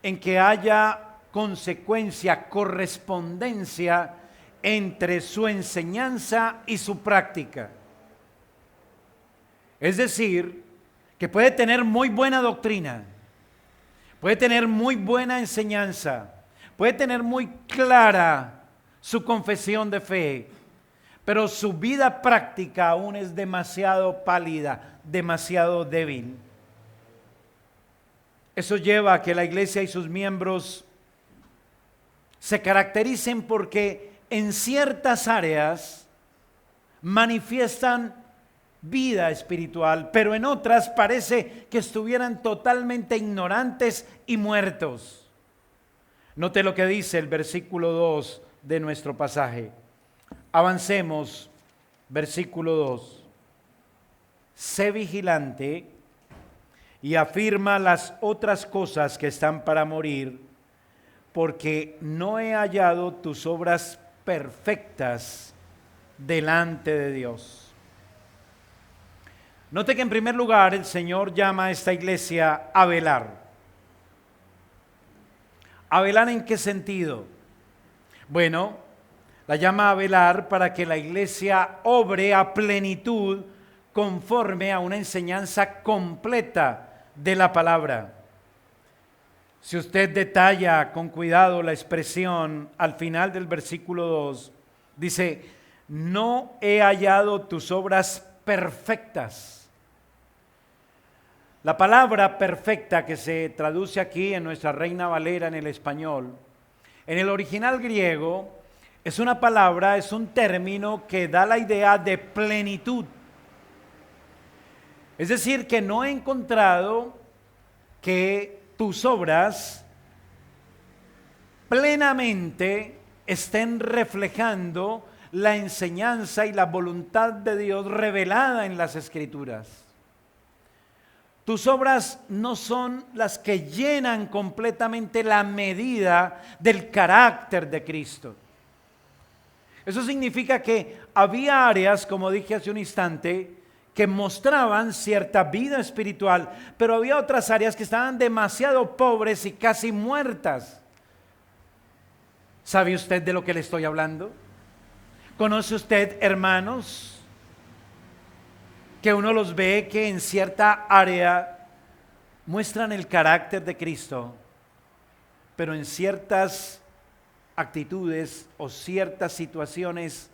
en que haya consecuencia, correspondencia entre su enseñanza y su práctica. Es decir, que puede tener muy buena doctrina, puede tener muy buena enseñanza, puede tener muy clara su confesión de fe, pero su vida práctica aún es demasiado pálida, demasiado débil. Eso lleva a que la iglesia y sus miembros se caractericen porque en ciertas áreas manifiestan vida espiritual, pero en otras parece que estuvieran totalmente ignorantes y muertos. Note lo que dice el versículo 2 de nuestro pasaje. Avancemos, versículo 2. Sé vigilante y afirma las otras cosas que están para morir, porque no he hallado tus obras perfectas delante de Dios. Note que en primer lugar el Señor llama a esta iglesia a velar. ¿A velar en qué sentido? Bueno, la llama a velar para que la iglesia obre a plenitud conforme a una enseñanza completa de la palabra. Si usted detalla con cuidado la expresión al final del versículo 2, dice, no he hallado tus obras perfectas. La palabra perfecta que se traduce aquí en nuestra Reina Valera en el español, en el original griego, es una palabra, es un término que da la idea de plenitud. Es decir, que no he encontrado que tus obras plenamente estén reflejando la enseñanza y la voluntad de Dios revelada en las Escrituras. Tus obras no son las que llenan completamente la medida del carácter de Cristo. Eso significa que había áreas, como dije hace un instante, que mostraban cierta vida espiritual, pero había otras áreas que estaban demasiado pobres y casi muertas. ¿Sabe usted de lo que le estoy hablando? ¿Conoce usted hermanos que uno los ve que en cierta área muestran el carácter de Cristo, pero en ciertas actitudes o ciertas situaciones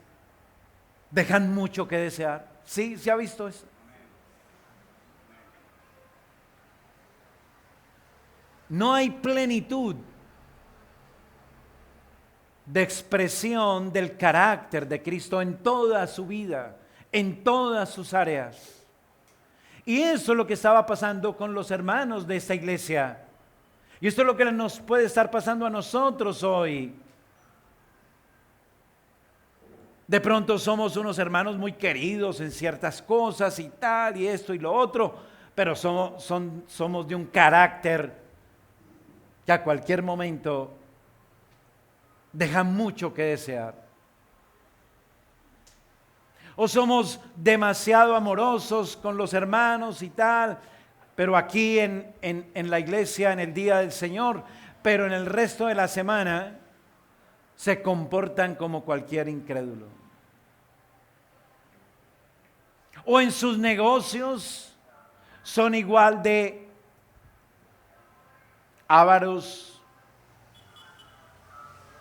dejan mucho que desear? ¿Sí? ¿Se ha visto eso? No hay plenitud de expresión del carácter de Cristo en toda su vida, en todas sus áreas. Y eso es lo que estaba pasando con los hermanos de esta iglesia. Y esto es lo que nos puede estar pasando a nosotros hoy. De pronto somos unos hermanos muy queridos en ciertas cosas y tal, y esto y lo otro, pero somos de un carácter que a cualquier momento deja mucho que desear. O somos demasiado amorosos con los hermanos y tal, pero aquí en la iglesia, en el día del Señor, pero en el resto de la semana se comportan como cualquier incrédulo. O en sus negocios son igual de ávaros,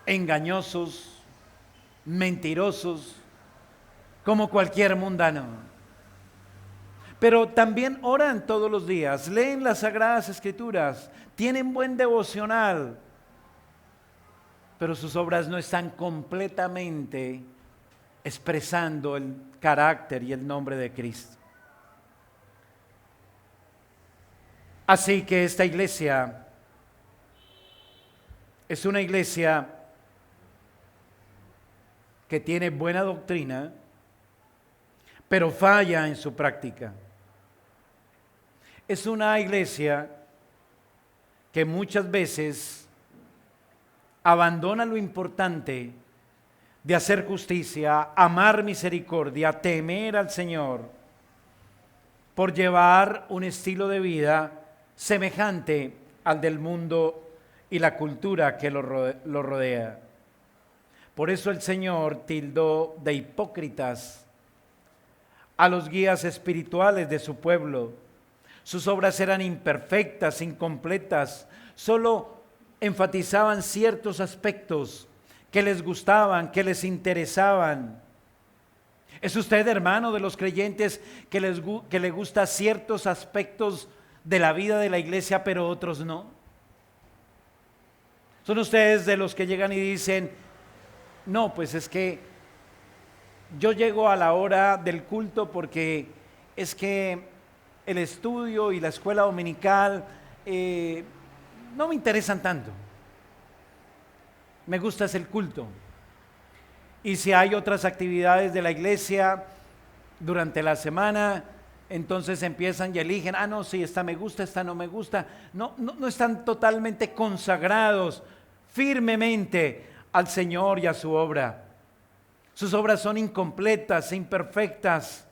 engañosos, mentirosos, como cualquier mundano. Pero también oran todos los días, leen las Sagradas Escrituras, tienen buen devocional, pero sus obras no están completamente expresando el carácter y el nombre de Cristo. Así que esta iglesia es una iglesia que tiene buena doctrina, pero falla en su práctica. es una iglesia que muchas veces abandona lo importante de hacer justicia, amar misericordia, temer al Señor, por llevar un estilo de vida semejante al del mundo y la cultura que lo rodea. Por eso el Señor tildó de hipócritas a los guías espirituales de su pueblo. Sus obras eran imperfectas, incompletas, solo enfatizaban ciertos aspectos que les gustaban, que les interesaban. ¿Es usted, hermano, de los creyentes que le gusta ciertos aspectos de la vida de la iglesia, pero otros no? ¿Son ustedes de los que llegan y dicen, no, pues es que yo llego a la hora del culto porque es que el estudio y la escuela dominical no me interesan tanto? Me gusta es el culto. Y si hay otras actividades de la iglesia durante la semana, entonces empiezan y eligen, no, sí, esta me gusta, esta no me gusta. No están totalmente consagrados firmemente al Señor y a su obra. Sus obras son incompletas, imperfectas.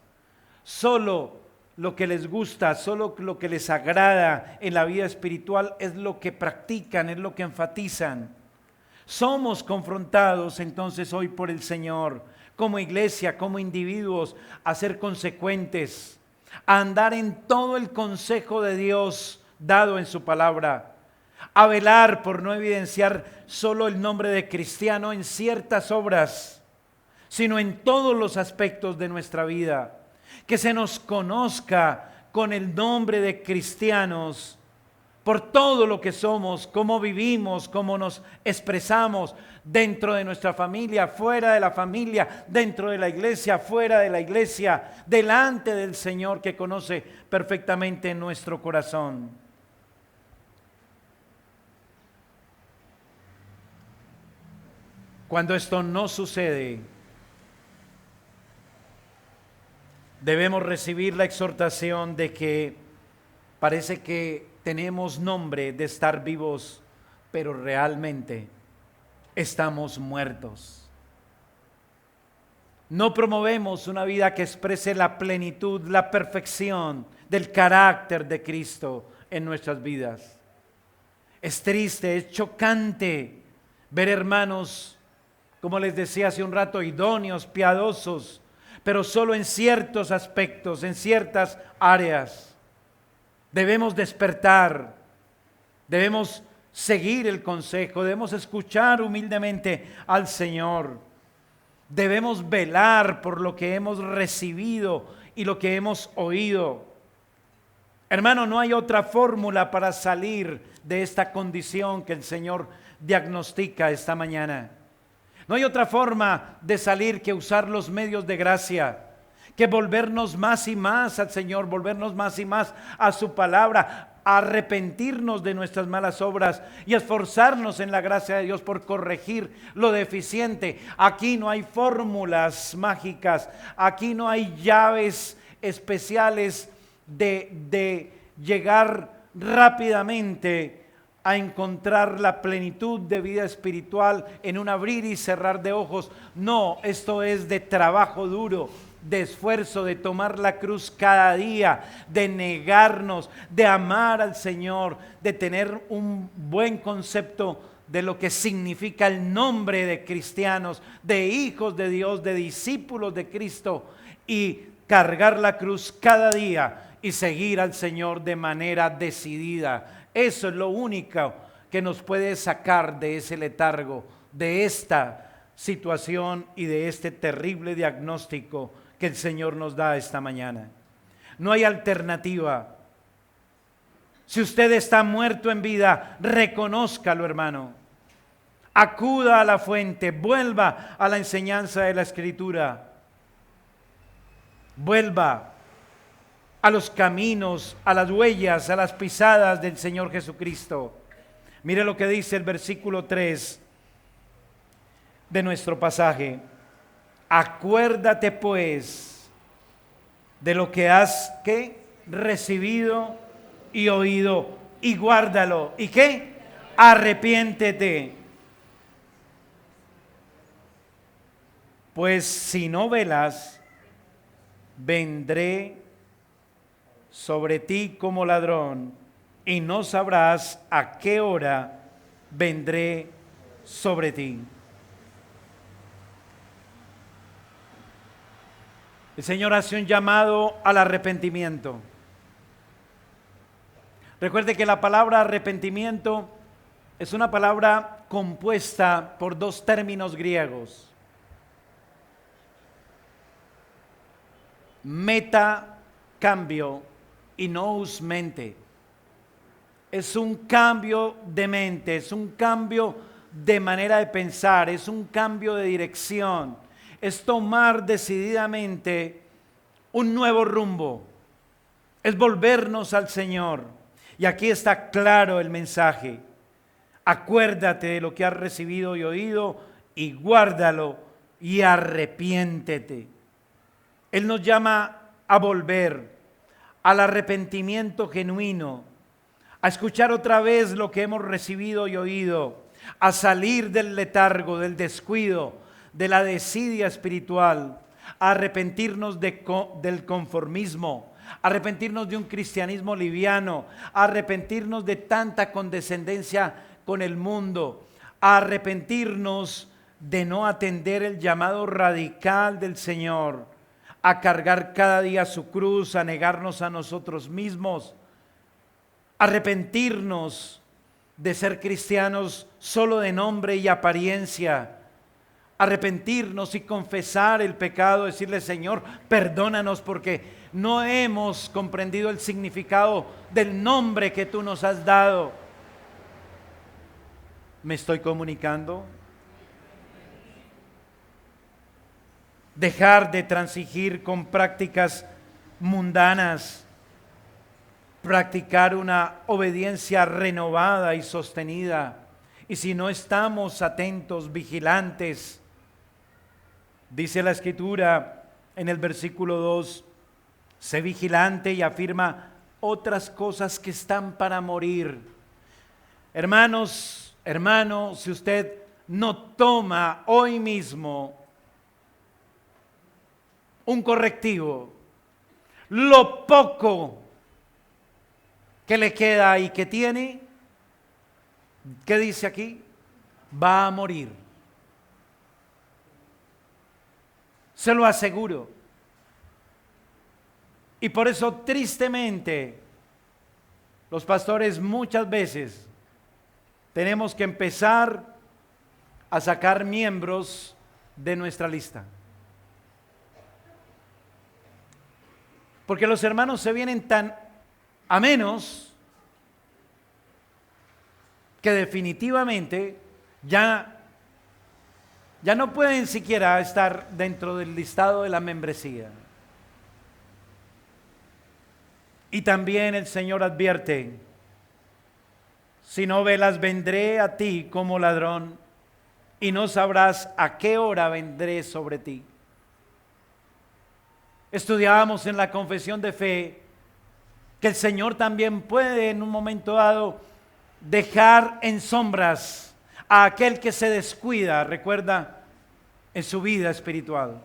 Solo lo que les gusta, solo lo que les agrada en la vida espiritual es lo que practican, es lo que enfatizan. Somos confrontados entonces hoy por el Señor, como iglesia, como individuos, a ser consecuentes, a andar en todo el consejo de Dios dado en su palabra, a velar por no evidenciar solo el nombre de cristiano en ciertas obras, sino en todos los aspectos de nuestra vida, que se nos conozca con el nombre de cristianos, por todo lo que somos, cómo vivimos, cómo nos expresamos dentro de nuestra familia, fuera de la familia, dentro de la iglesia, fuera de la iglesia, delante del Señor que conoce perfectamente nuestro corazón. Cuando esto no sucede, debemos recibir la exhortación de que parece que tenemos nombre de estar vivos, pero realmente estamos muertos. No promovemos una vida que exprese la plenitud, la perfección del carácter de Cristo en nuestras vidas. Es triste, es chocante ver hermanos, como les decía hace un rato, idóneos, piadosos, pero solo en ciertos aspectos, en ciertas áreas. Debemos despertar, debemos seguir el consejo, debemos escuchar humildemente al Señor, debemos velar por lo que hemos recibido y lo que hemos oído. Hermano, no hay otra fórmula para salir de esta condición que el Señor diagnostica esta mañana. No hay otra forma de salir que usar los medios de gracia, que volvernos más y más al Señor, volvernos más y más a su palabra, arrepentirnos de nuestras malas obras y esforzarnos en la gracia de Dios por corregir lo deficiente. Aquí no hay fórmulas mágicas, aquí no hay llaves especiales de llegar rápidamente a encontrar la plenitud de vida espiritual en un abrir y cerrar de ojos. No, esto es de trabajo duro, de esfuerzo, de tomar la cruz cada día, de negarnos, de amar al Señor, de tener un buen concepto de lo que significa el nombre de cristianos, de hijos de Dios, de discípulos de Cristo, y cargar la cruz cada día y seguir al Señor de manera decidida. Eso es lo único que nos puede sacar de ese letargo, de esta situación y de este terrible diagnóstico que el Señor nos da esta mañana. No hay alternativa. Si usted está muerto en vida, reconózcalo, hermano. Acuda a la fuente, vuelva a la enseñanza de la Escritura. Vuelva a los caminos, a las huellas, a las pisadas del Señor Jesucristo. Mire lo que dice el versículo 3 de nuestro pasaje. Acuérdate pues de lo que has recibido y oído y guárdalo. ¿Y qué? Arrepiéntete. Pues si no velas, vendré sobre ti como ladrón y no sabrás a qué hora vendré sobre ti. El Señor hace un llamado al arrepentimiento. Recuerde que la palabra arrepentimiento es una palabra compuesta por dos términos griegos. Meta, cambio, y nous mente. Es un cambio de mente, es un cambio de manera de pensar, es un cambio de dirección, es tomar decididamente un nuevo rumbo, es volvernos al Señor. Y aquí está claro el mensaje: acuérdate de lo que has recibido y oído y guárdalo y arrepiéntete. Él nos llama a volver al arrepentimiento genuino, a escuchar otra vez lo que hemos recibido y oído, a salir del letargo, del descuido, de la desidia espiritual, a arrepentirnos del conformismo, a arrepentirnos de un cristianismo liviano, a arrepentirnos de tanta condescendencia con el mundo, a arrepentirnos de no atender el llamado radical del Señor, a cargar cada día su cruz, a negarnos a nosotros mismos, arrepentirnos de ser cristianos solo de nombre y apariencia, arrepentirnos y confesar el pecado, decirle: Señor, perdónanos porque no hemos comprendido el significado del nombre que tú nos has dado. ¿Me estoy comunicando? Dejar de transigir con prácticas mundanas, practicar una obediencia renovada y sostenida. Y si no estamos atentos, vigilantes, dice la Escritura en el versículo 2, sé vigilante, y afirma otras cosas que están para morir. Hermanos, hermano, si usted no toma hoy mismo un correctivo, lo poco que le queda y que tiene, ¿qué dice aquí? Va a morir. Se lo aseguro. Y por eso, tristemente, los pastores muchas veces tenemos que empezar a sacar miembros de nuestra lista. Porque los hermanos se vienen tan amenos que definitivamente ya no pueden siquiera estar dentro del listado de la membresía. Y también el Señor advierte: si no velas, vendré a ti como ladrón y no sabrás a qué hora vendré sobre ti. Estudiábamos en la confesión de fe que el Señor también puede en un momento dado dejar en sombras a aquel que se descuida, recuerda, en su vida espiritual.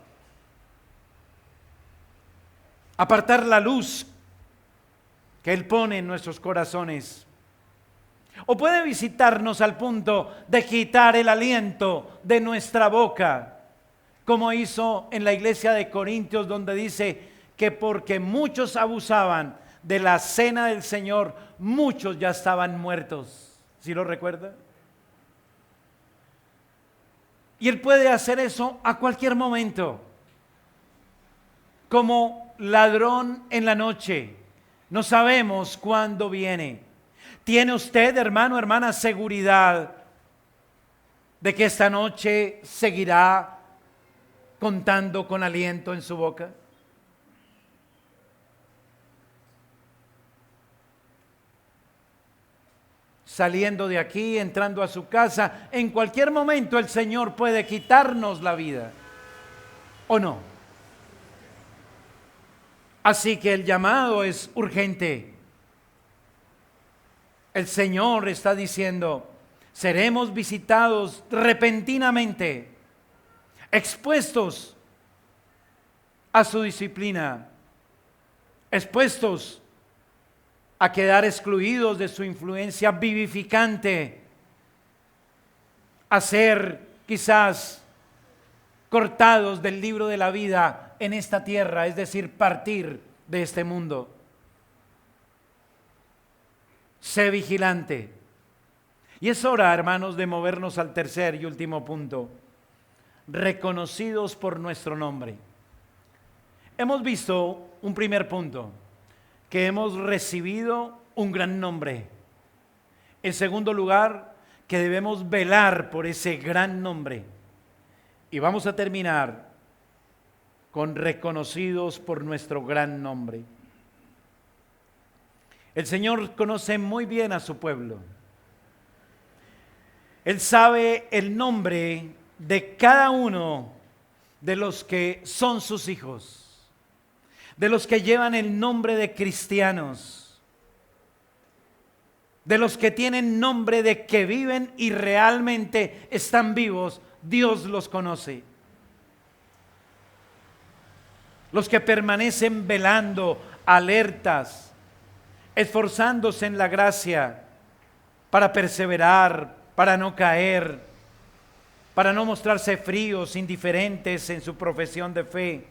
Apartar la luz que Él pone en nuestros corazones. O puede visitarnos al punto de quitar el aliento de nuestra boca, como hizo en la iglesia de Corintios, donde dice que porque muchos abusaban de la cena del Señor, muchos ya estaban muertos. ¿Sí lo recuerda? Y Él puede hacer eso a cualquier momento, como ladrón en la noche. No sabemos cuándo viene. ¿Tiene usted, hermano, hermana, seguridad de que esta noche seguirá contando con aliento en su boca? Saliendo de aquí, entrando a su casa, en cualquier momento el Señor puede quitarnos la vida, ¿o no? Así que el llamado es urgente. El Señor está diciendo, seremos visitados repentinamente, expuestos a su disciplina, expuestos a quedar excluidos de su influencia vivificante, a ser quizás cortados del libro de la vida en esta tierra, es decir, partir de este mundo. Sé vigilante. Y es hora, hermanos, de movernos al tercer y último punto. Reconocidos por nuestro nombre. Hemos visto un primer punto, que hemos recibido un gran nombre. En segundo lugar, que debemos velar por ese gran nombre. Y vamos a terminar con reconocidos por nuestro gran nombre. El Señor conoce muy bien a su pueblo. Él sabe el nombre de cada uno de los que son sus hijos, de los que llevan el nombre de cristianos, de los que tienen nombre de que viven y realmente están vivos. Dios los conoce. Los que permanecen velando, alertas, esforzándose en la gracia para perseverar, para no caer, para no mostrarse fríos, indiferentes en su profesión de fe.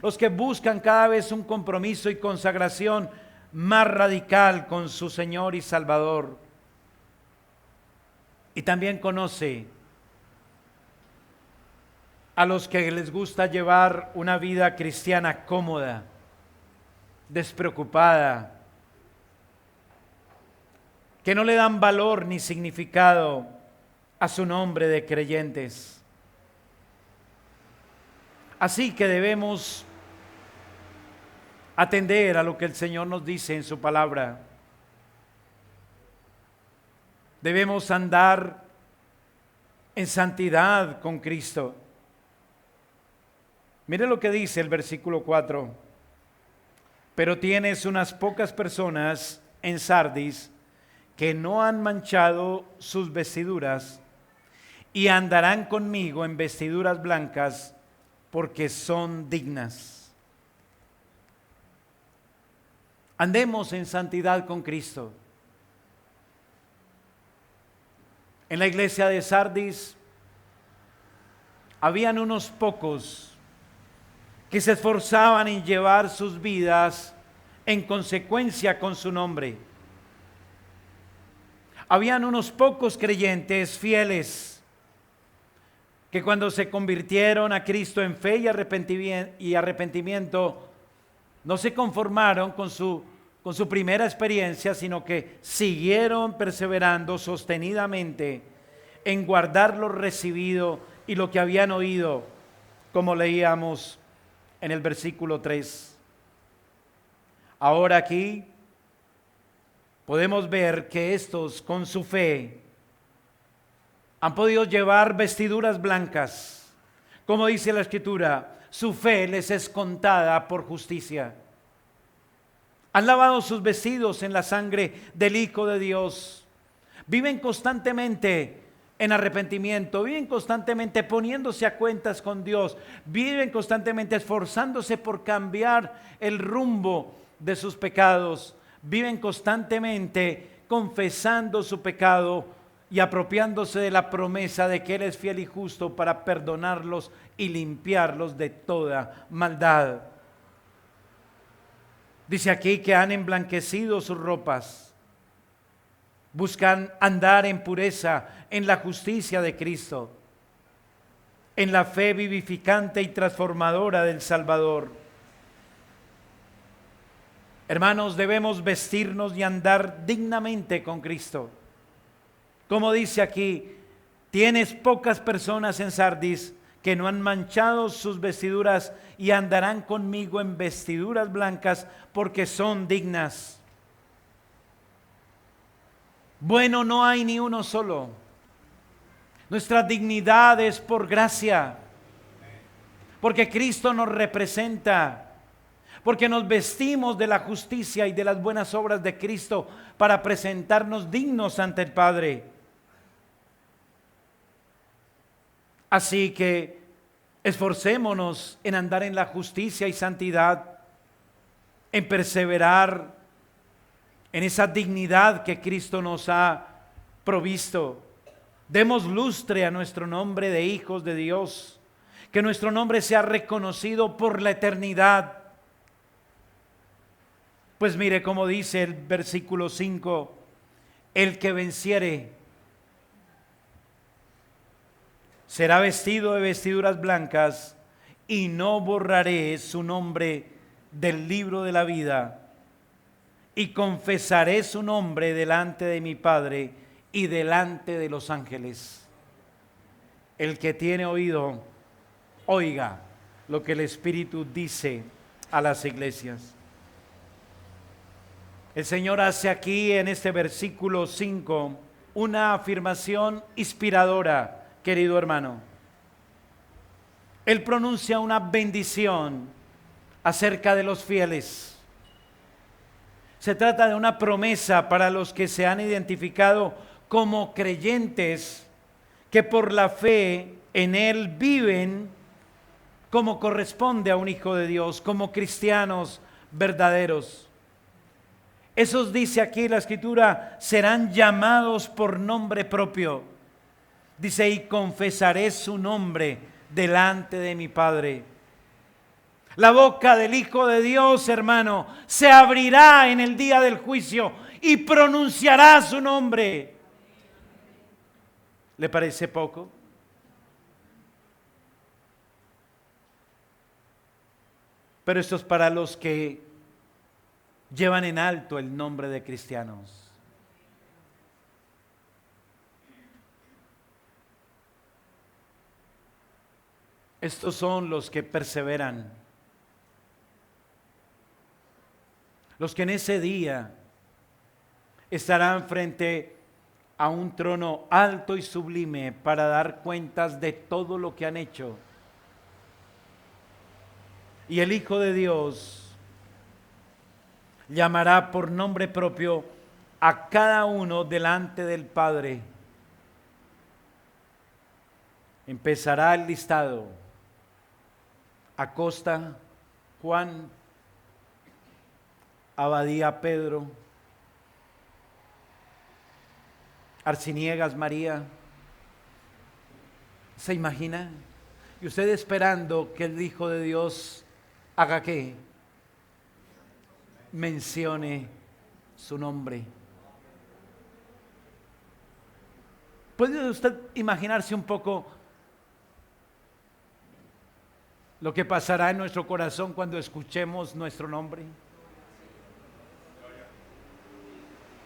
Los que buscan cada vez un compromiso y consagración más radical con su Señor y Salvador. Y también conoce a los que les gusta llevar una vida cristiana cómoda, despreocupada, que no le dan valor ni significado a su nombre de creyentes. Así que debemos atender a lo que el Señor nos dice en su palabra. Debemos andar en santidad con Cristo. Mire lo que dice el versículo 4. Pero tienes unas pocas personas en Sardis que no han manchado sus vestiduras y andarán conmigo en vestiduras blancas porque son dignas. Andemos en santidad con Cristo. En la iglesia de Sardis habían unos pocos que se esforzaban en llevar sus vidas en consecuencia con su nombre. Habían unos pocos creyentes fieles que cuando se convirtieron a Cristo en fe y arrepentimiento, no se conformaron con su primera experiencia, sino que siguieron perseverando sostenidamente en guardar lo recibido y lo que habían oído, como leíamos en el versículo 3. Ahora aquí podemos ver que estos con su fe han podido llevar vestiduras blancas. Como dice la Escritura, su fe les es contada por justicia. Han lavado sus vestidos en la sangre del Hijo de Dios. Viven constantemente en arrepentimiento, viven constantemente poniéndose a cuentas con Dios, viven constantemente esforzándose por cambiar el rumbo de sus pecados, viven constantemente confesando su pecado y apropiándose de la promesa de que Él es fiel y justo para perdonarlos y limpiarlos de toda maldad. Dice aquí que han emblanquecido sus ropas, buscan andar en pureza, en la justicia de Cristo, en la fe vivificante y transformadora del Salvador. Hermanos, debemos vestirnos y andar dignamente con Cristo. Como dice aquí, tienes pocas personas en Sardis que no han manchado sus vestiduras y andarán conmigo en vestiduras blancas porque son dignas. Bueno, no hay ni uno solo. Nuestra dignidad es por gracia, porque Cristo nos representa, porque nos vestimos de la justicia y de las buenas obras de Cristo para presentarnos dignos ante el Padre. Así que esforcémonos en andar en la justicia y santidad, en perseverar en esa dignidad que Cristo nos ha provisto. Demos lustre a nuestro nombre de hijos de Dios, que nuestro nombre sea reconocido por la eternidad. Pues mire cómo dice el versículo 5, el que venciere será vestido de vestiduras blancas y no borraré su nombre del libro de la vida y confesaré su nombre delante de mi Padre y delante de los ángeles. El que tiene oído, oiga lo que el Espíritu dice a las iglesias. El Señor hace aquí en este versículo 5 una afirmación inspiradora, querido hermano. Él pronuncia una bendición acerca de los fieles. Se trata de una promesa para los que se han identificado como creyentes, que por la fe en Él viven como corresponde a un hijo de Dios, como cristianos verdaderos. Esos, dice aquí la Escritura, serán llamados por nombre propio. Dice, y confesaré su nombre delante de mi Padre. La boca del Hijo de Dios, hermano, se abrirá en el día del juicio y pronunciará su nombre. ¿Le parece poco? Pero esto es para los que llevan en alto el nombre de cristianos. Estos son los que perseveran, los que en ese día estarán frente a un trono alto y sublime para dar cuentas de todo lo que han hecho. Y el Hijo de Dios llamará por nombre propio a cada uno delante del Padre. Empezará el listado. Acosta, Juan, Abadía, Pedro, Arciniegas, María. ¿Se imagina? Y usted esperando que el Hijo de Dios haga ¿qué? Mencione su nombre. ¿Puede usted imaginarse un poco lo que pasará en nuestro corazón cuando escuchemos nuestro nombre?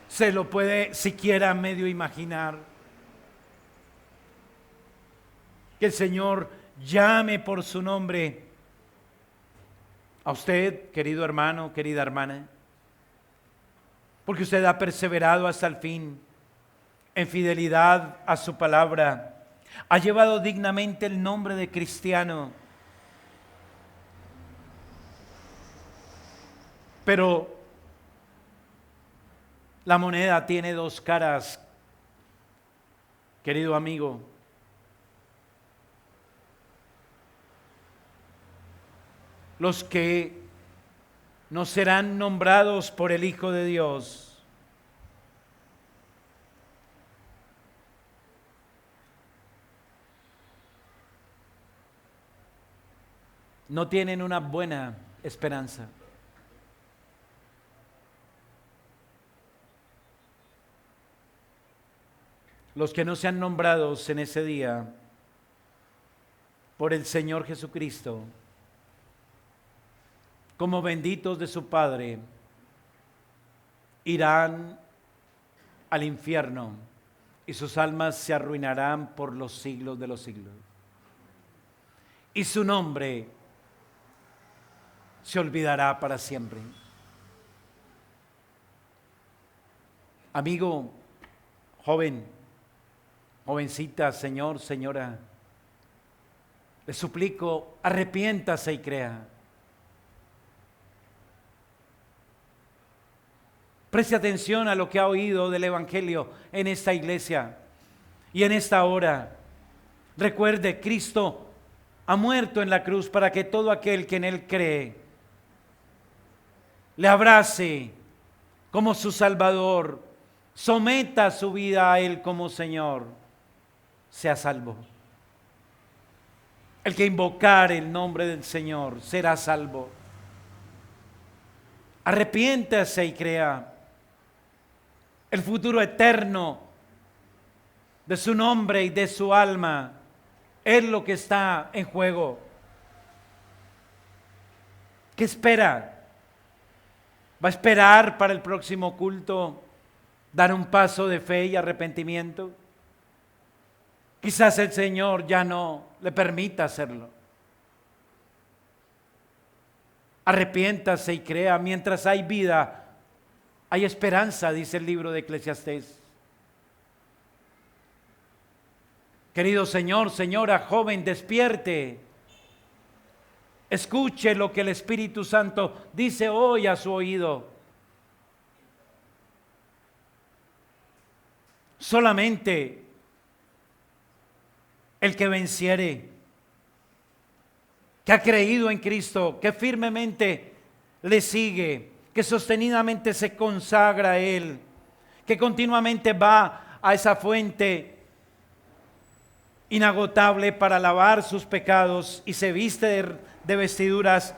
¿Se lo puede siquiera medio imaginar? Que el Señor llame por su nombre a usted, querido hermano, querida hermana, porque usted ha perseverado hasta el fin en fidelidad a su palabra, ha llevado dignamente el nombre de cristiano. Pero la moneda tiene dos caras, querido amigo. Los que no serán nombrados por el Hijo de Dios no tienen una buena esperanza. Los que no sean nombrados en ese día por el Señor Jesucristo como benditos de su Padre, irán al infierno y sus almas se arruinarán por los siglos de los siglos. Y su nombre se olvidará para siempre. Amigo, joven, jovencita, señor, señora, le suplico, arrepiéntase y crea. Preste atención a lo que ha oído del Evangelio en esta iglesia y en esta hora. Recuerde, Cristo ha muerto en la cruz para que todo aquel que en Él cree le abrace como su Salvador, someta su vida a Él como Señor, sea salvo. El que invocar el nombre del Señor será salvo. Arrepiéntase y crea. El futuro eterno de su nombre y de su alma es lo que está en juego. ¿Qué espera? ¿Va a esperar para el próximo culto dar un paso de fe y arrepentimiento? Quizás el Señor ya no le permita hacerlo. Arrepiéntase y crea. Mientras hay vida, hay esperanza, dice el libro de Eclesiastés. Querido señor, señora, joven, despierte. Escuche lo que el Espíritu Santo dice hoy a su oído. Solamente el que venciere, que ha creído en Cristo, que firmemente le sigue, que sostenidamente se consagra a Él, que continuamente va a esa fuente inagotable para lavar sus pecados y se viste de vestiduras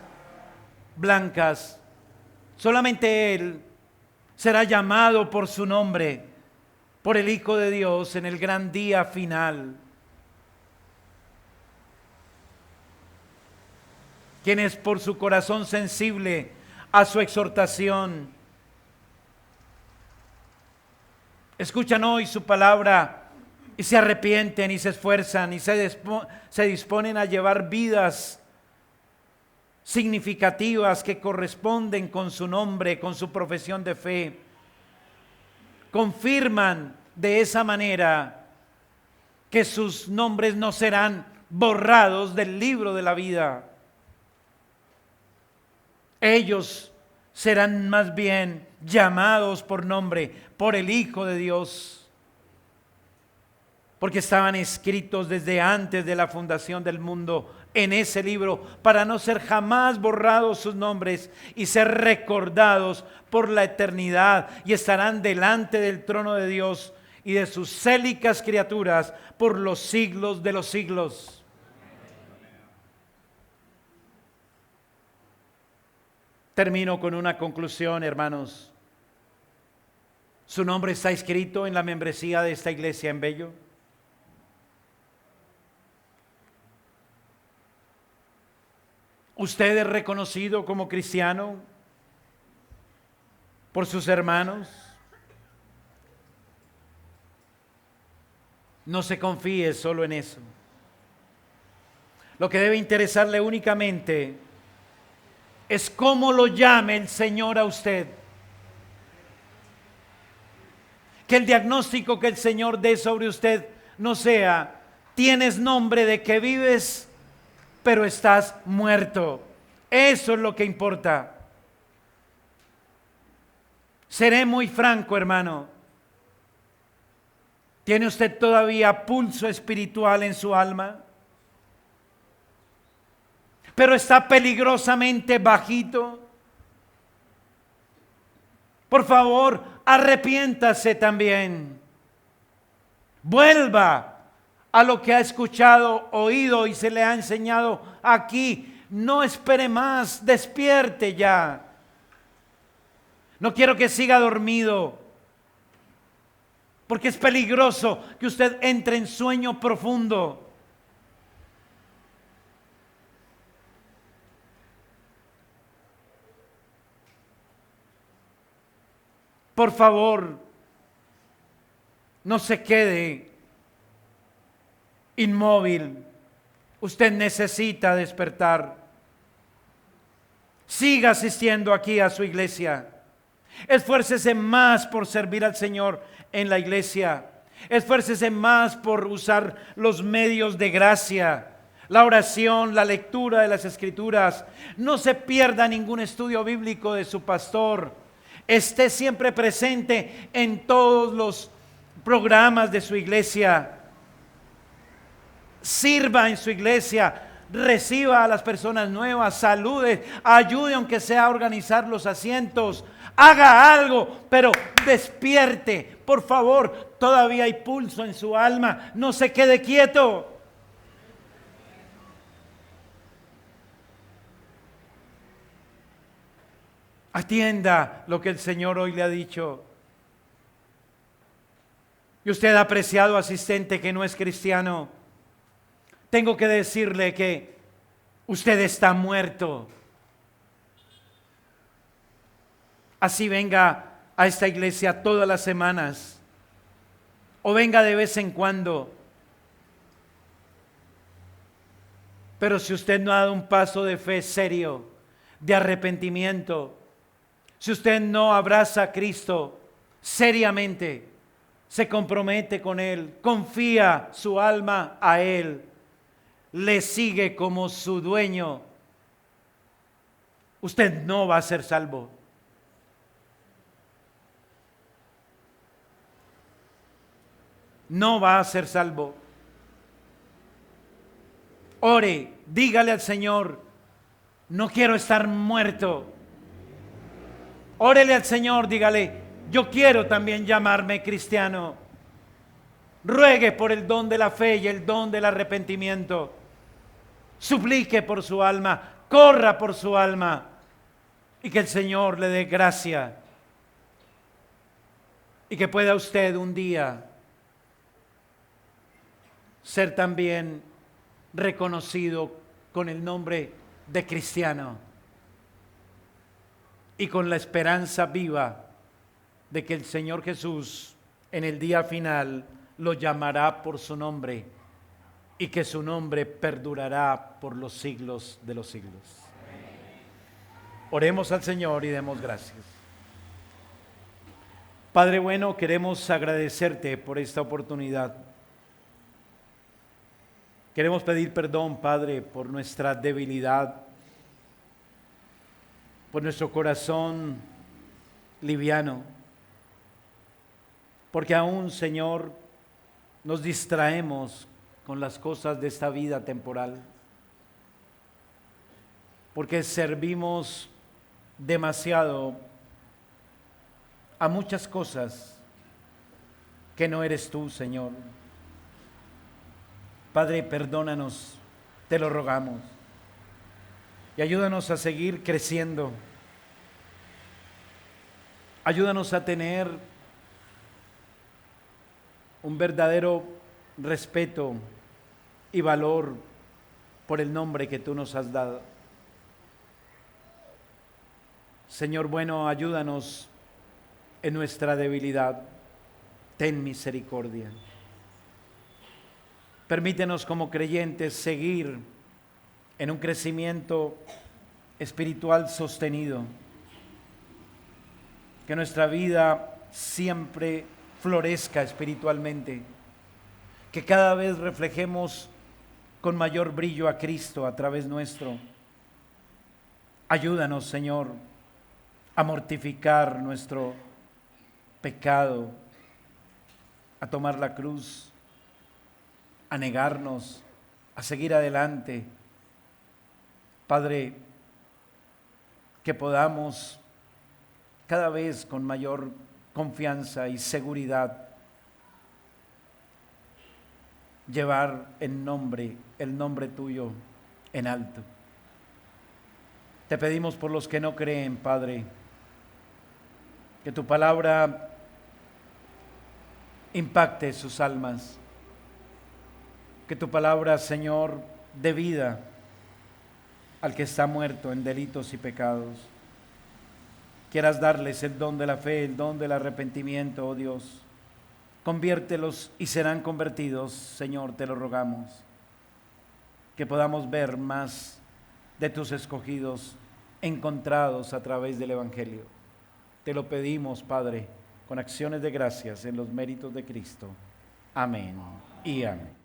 blancas. Solamente Él será llamado por su nombre, por el Hijo de Dios en el gran día final. Quienes por su corazón sensible a su exhortación escuchan hoy su palabra y se arrepienten y se esfuerzan y se disponen a llevar vidas significativas que corresponden con su nombre, con su profesión de fe, confirman de esa manera que sus nombres no serán borrados del libro de la vida. Ellos serán más bien llamados por nombre, por el Hijo de Dios, porque estaban escritos desde antes de la fundación del mundo en ese libro, para no ser jamás borrados sus nombres y ser recordados por la eternidad, y estarán delante del trono de Dios y de sus célicas criaturas por los siglos de los siglos. Termino con una conclusión, hermanos. ¿Su nombre está escrito en la membresía de esta iglesia en Bello? ¿Usted es reconocido como cristiano por sus hermanos? No se confíe solo en eso. Lo que debe interesarle únicamente es cómo lo llame el Señor a usted. Que el diagnóstico que el Señor dé sobre usted no sea: tienes nombre de que vives, pero estás muerto. Eso es lo que importa. Seré muy franco, hermano. ¿Tiene usted todavía pulso espiritual en su alma? Pero está peligrosamente bajito. Por favor, arrepiéntase también. Vuelva a lo que ha escuchado, oído y se le ha enseñado aquí. No espere más, despierte ya. No quiero que siga dormido, porque es peligroso que usted entre en sueño profundo. Por favor, no se quede inmóvil. Usted necesita despertar. Siga asistiendo aquí a su iglesia. Esfuércese más por servir al Señor en la iglesia. Esfuércese más por usar los medios de gracia, la oración, la lectura de las Escrituras. No se pierda ningún estudio bíblico de su pastor. Esté siempre presente en todos los programas de su iglesia. Sirva en su iglesia. Reciba a las personas nuevas, salude, ayude aunque sea a organizar los asientos, haga algo, pero despierte, por favor, todavía hay pulso en su alma, no se quede quieto. Atienda lo que el Señor hoy le ha dicho. Y usted, apreciado asistente que no es cristiano, tengo que decirle que usted está muerto. Así venga a esta iglesia todas las semanas o venga de vez en cuando. Pero si usted no ha dado un paso de fe serio, de arrepentimiento, si usted no abraza a Cristo seriamente, se compromete con Él, confía su alma a Él, le sigue como su dueño, usted no va a ser salvo. No va a ser salvo. Ore, dígale al Señor, no quiero estar muerto. Órele al Señor, dígale, yo quiero también llamarme cristiano. Ruegue por el don de la fe y el don del arrepentimiento. Suplique por su alma, corra por su alma y que el Señor le dé gracia y que pueda usted un día ser también reconocido con el nombre de cristiano y con la esperanza viva de que el Señor Jesús en el día final lo llamará por su nombre y que su nombre perdurará por los siglos de los siglos. Oremos al Señor y demos gracias. Padre bueno, queremos agradecerte por esta oportunidad. Queremos pedir perdón, Padre, por nuestra debilidad, por nuestro corazón liviano, porque aún, Señor, nos distraemos con las cosas de esta vida temporal, porque servimos demasiado a muchas cosas que no eres tú, Señor. Padre, perdónanos, te lo rogamos, y ayúdanos a seguir creciendo. Ayúdanos a tener un verdadero respeto y valor por el nombre que tú nos has dado. Señor bueno, ayúdanos en nuestra debilidad. Ten misericordia. Permítenos como creyentes seguir en un crecimiento espiritual sostenido. Que nuestra vida siempre florezca espiritualmente. Que cada vez reflejemos con mayor brillo a Cristo a través nuestro. Ayúdanos, Señor, a mortificar nuestro pecado, a tomar la cruz, a negarnos, a seguir adelante. Padre, que podamos cada vez con mayor confianza y seguridad llevar el nombre tuyo en alto. Te pedimos por los que no creen, Padre, que tu palabra impacte sus almas, que tu palabra, Señor, dé vida al que está muerto en delitos y pecados. Quieras darles el don de la fe, el don del arrepentimiento, oh Dios. Conviértelos y serán convertidos, Señor, te lo rogamos. Que podamos ver más de tus escogidos encontrados a través del Evangelio. Te lo pedimos, Padre, con acciones de gracias en los méritos de Cristo. Amén y amén.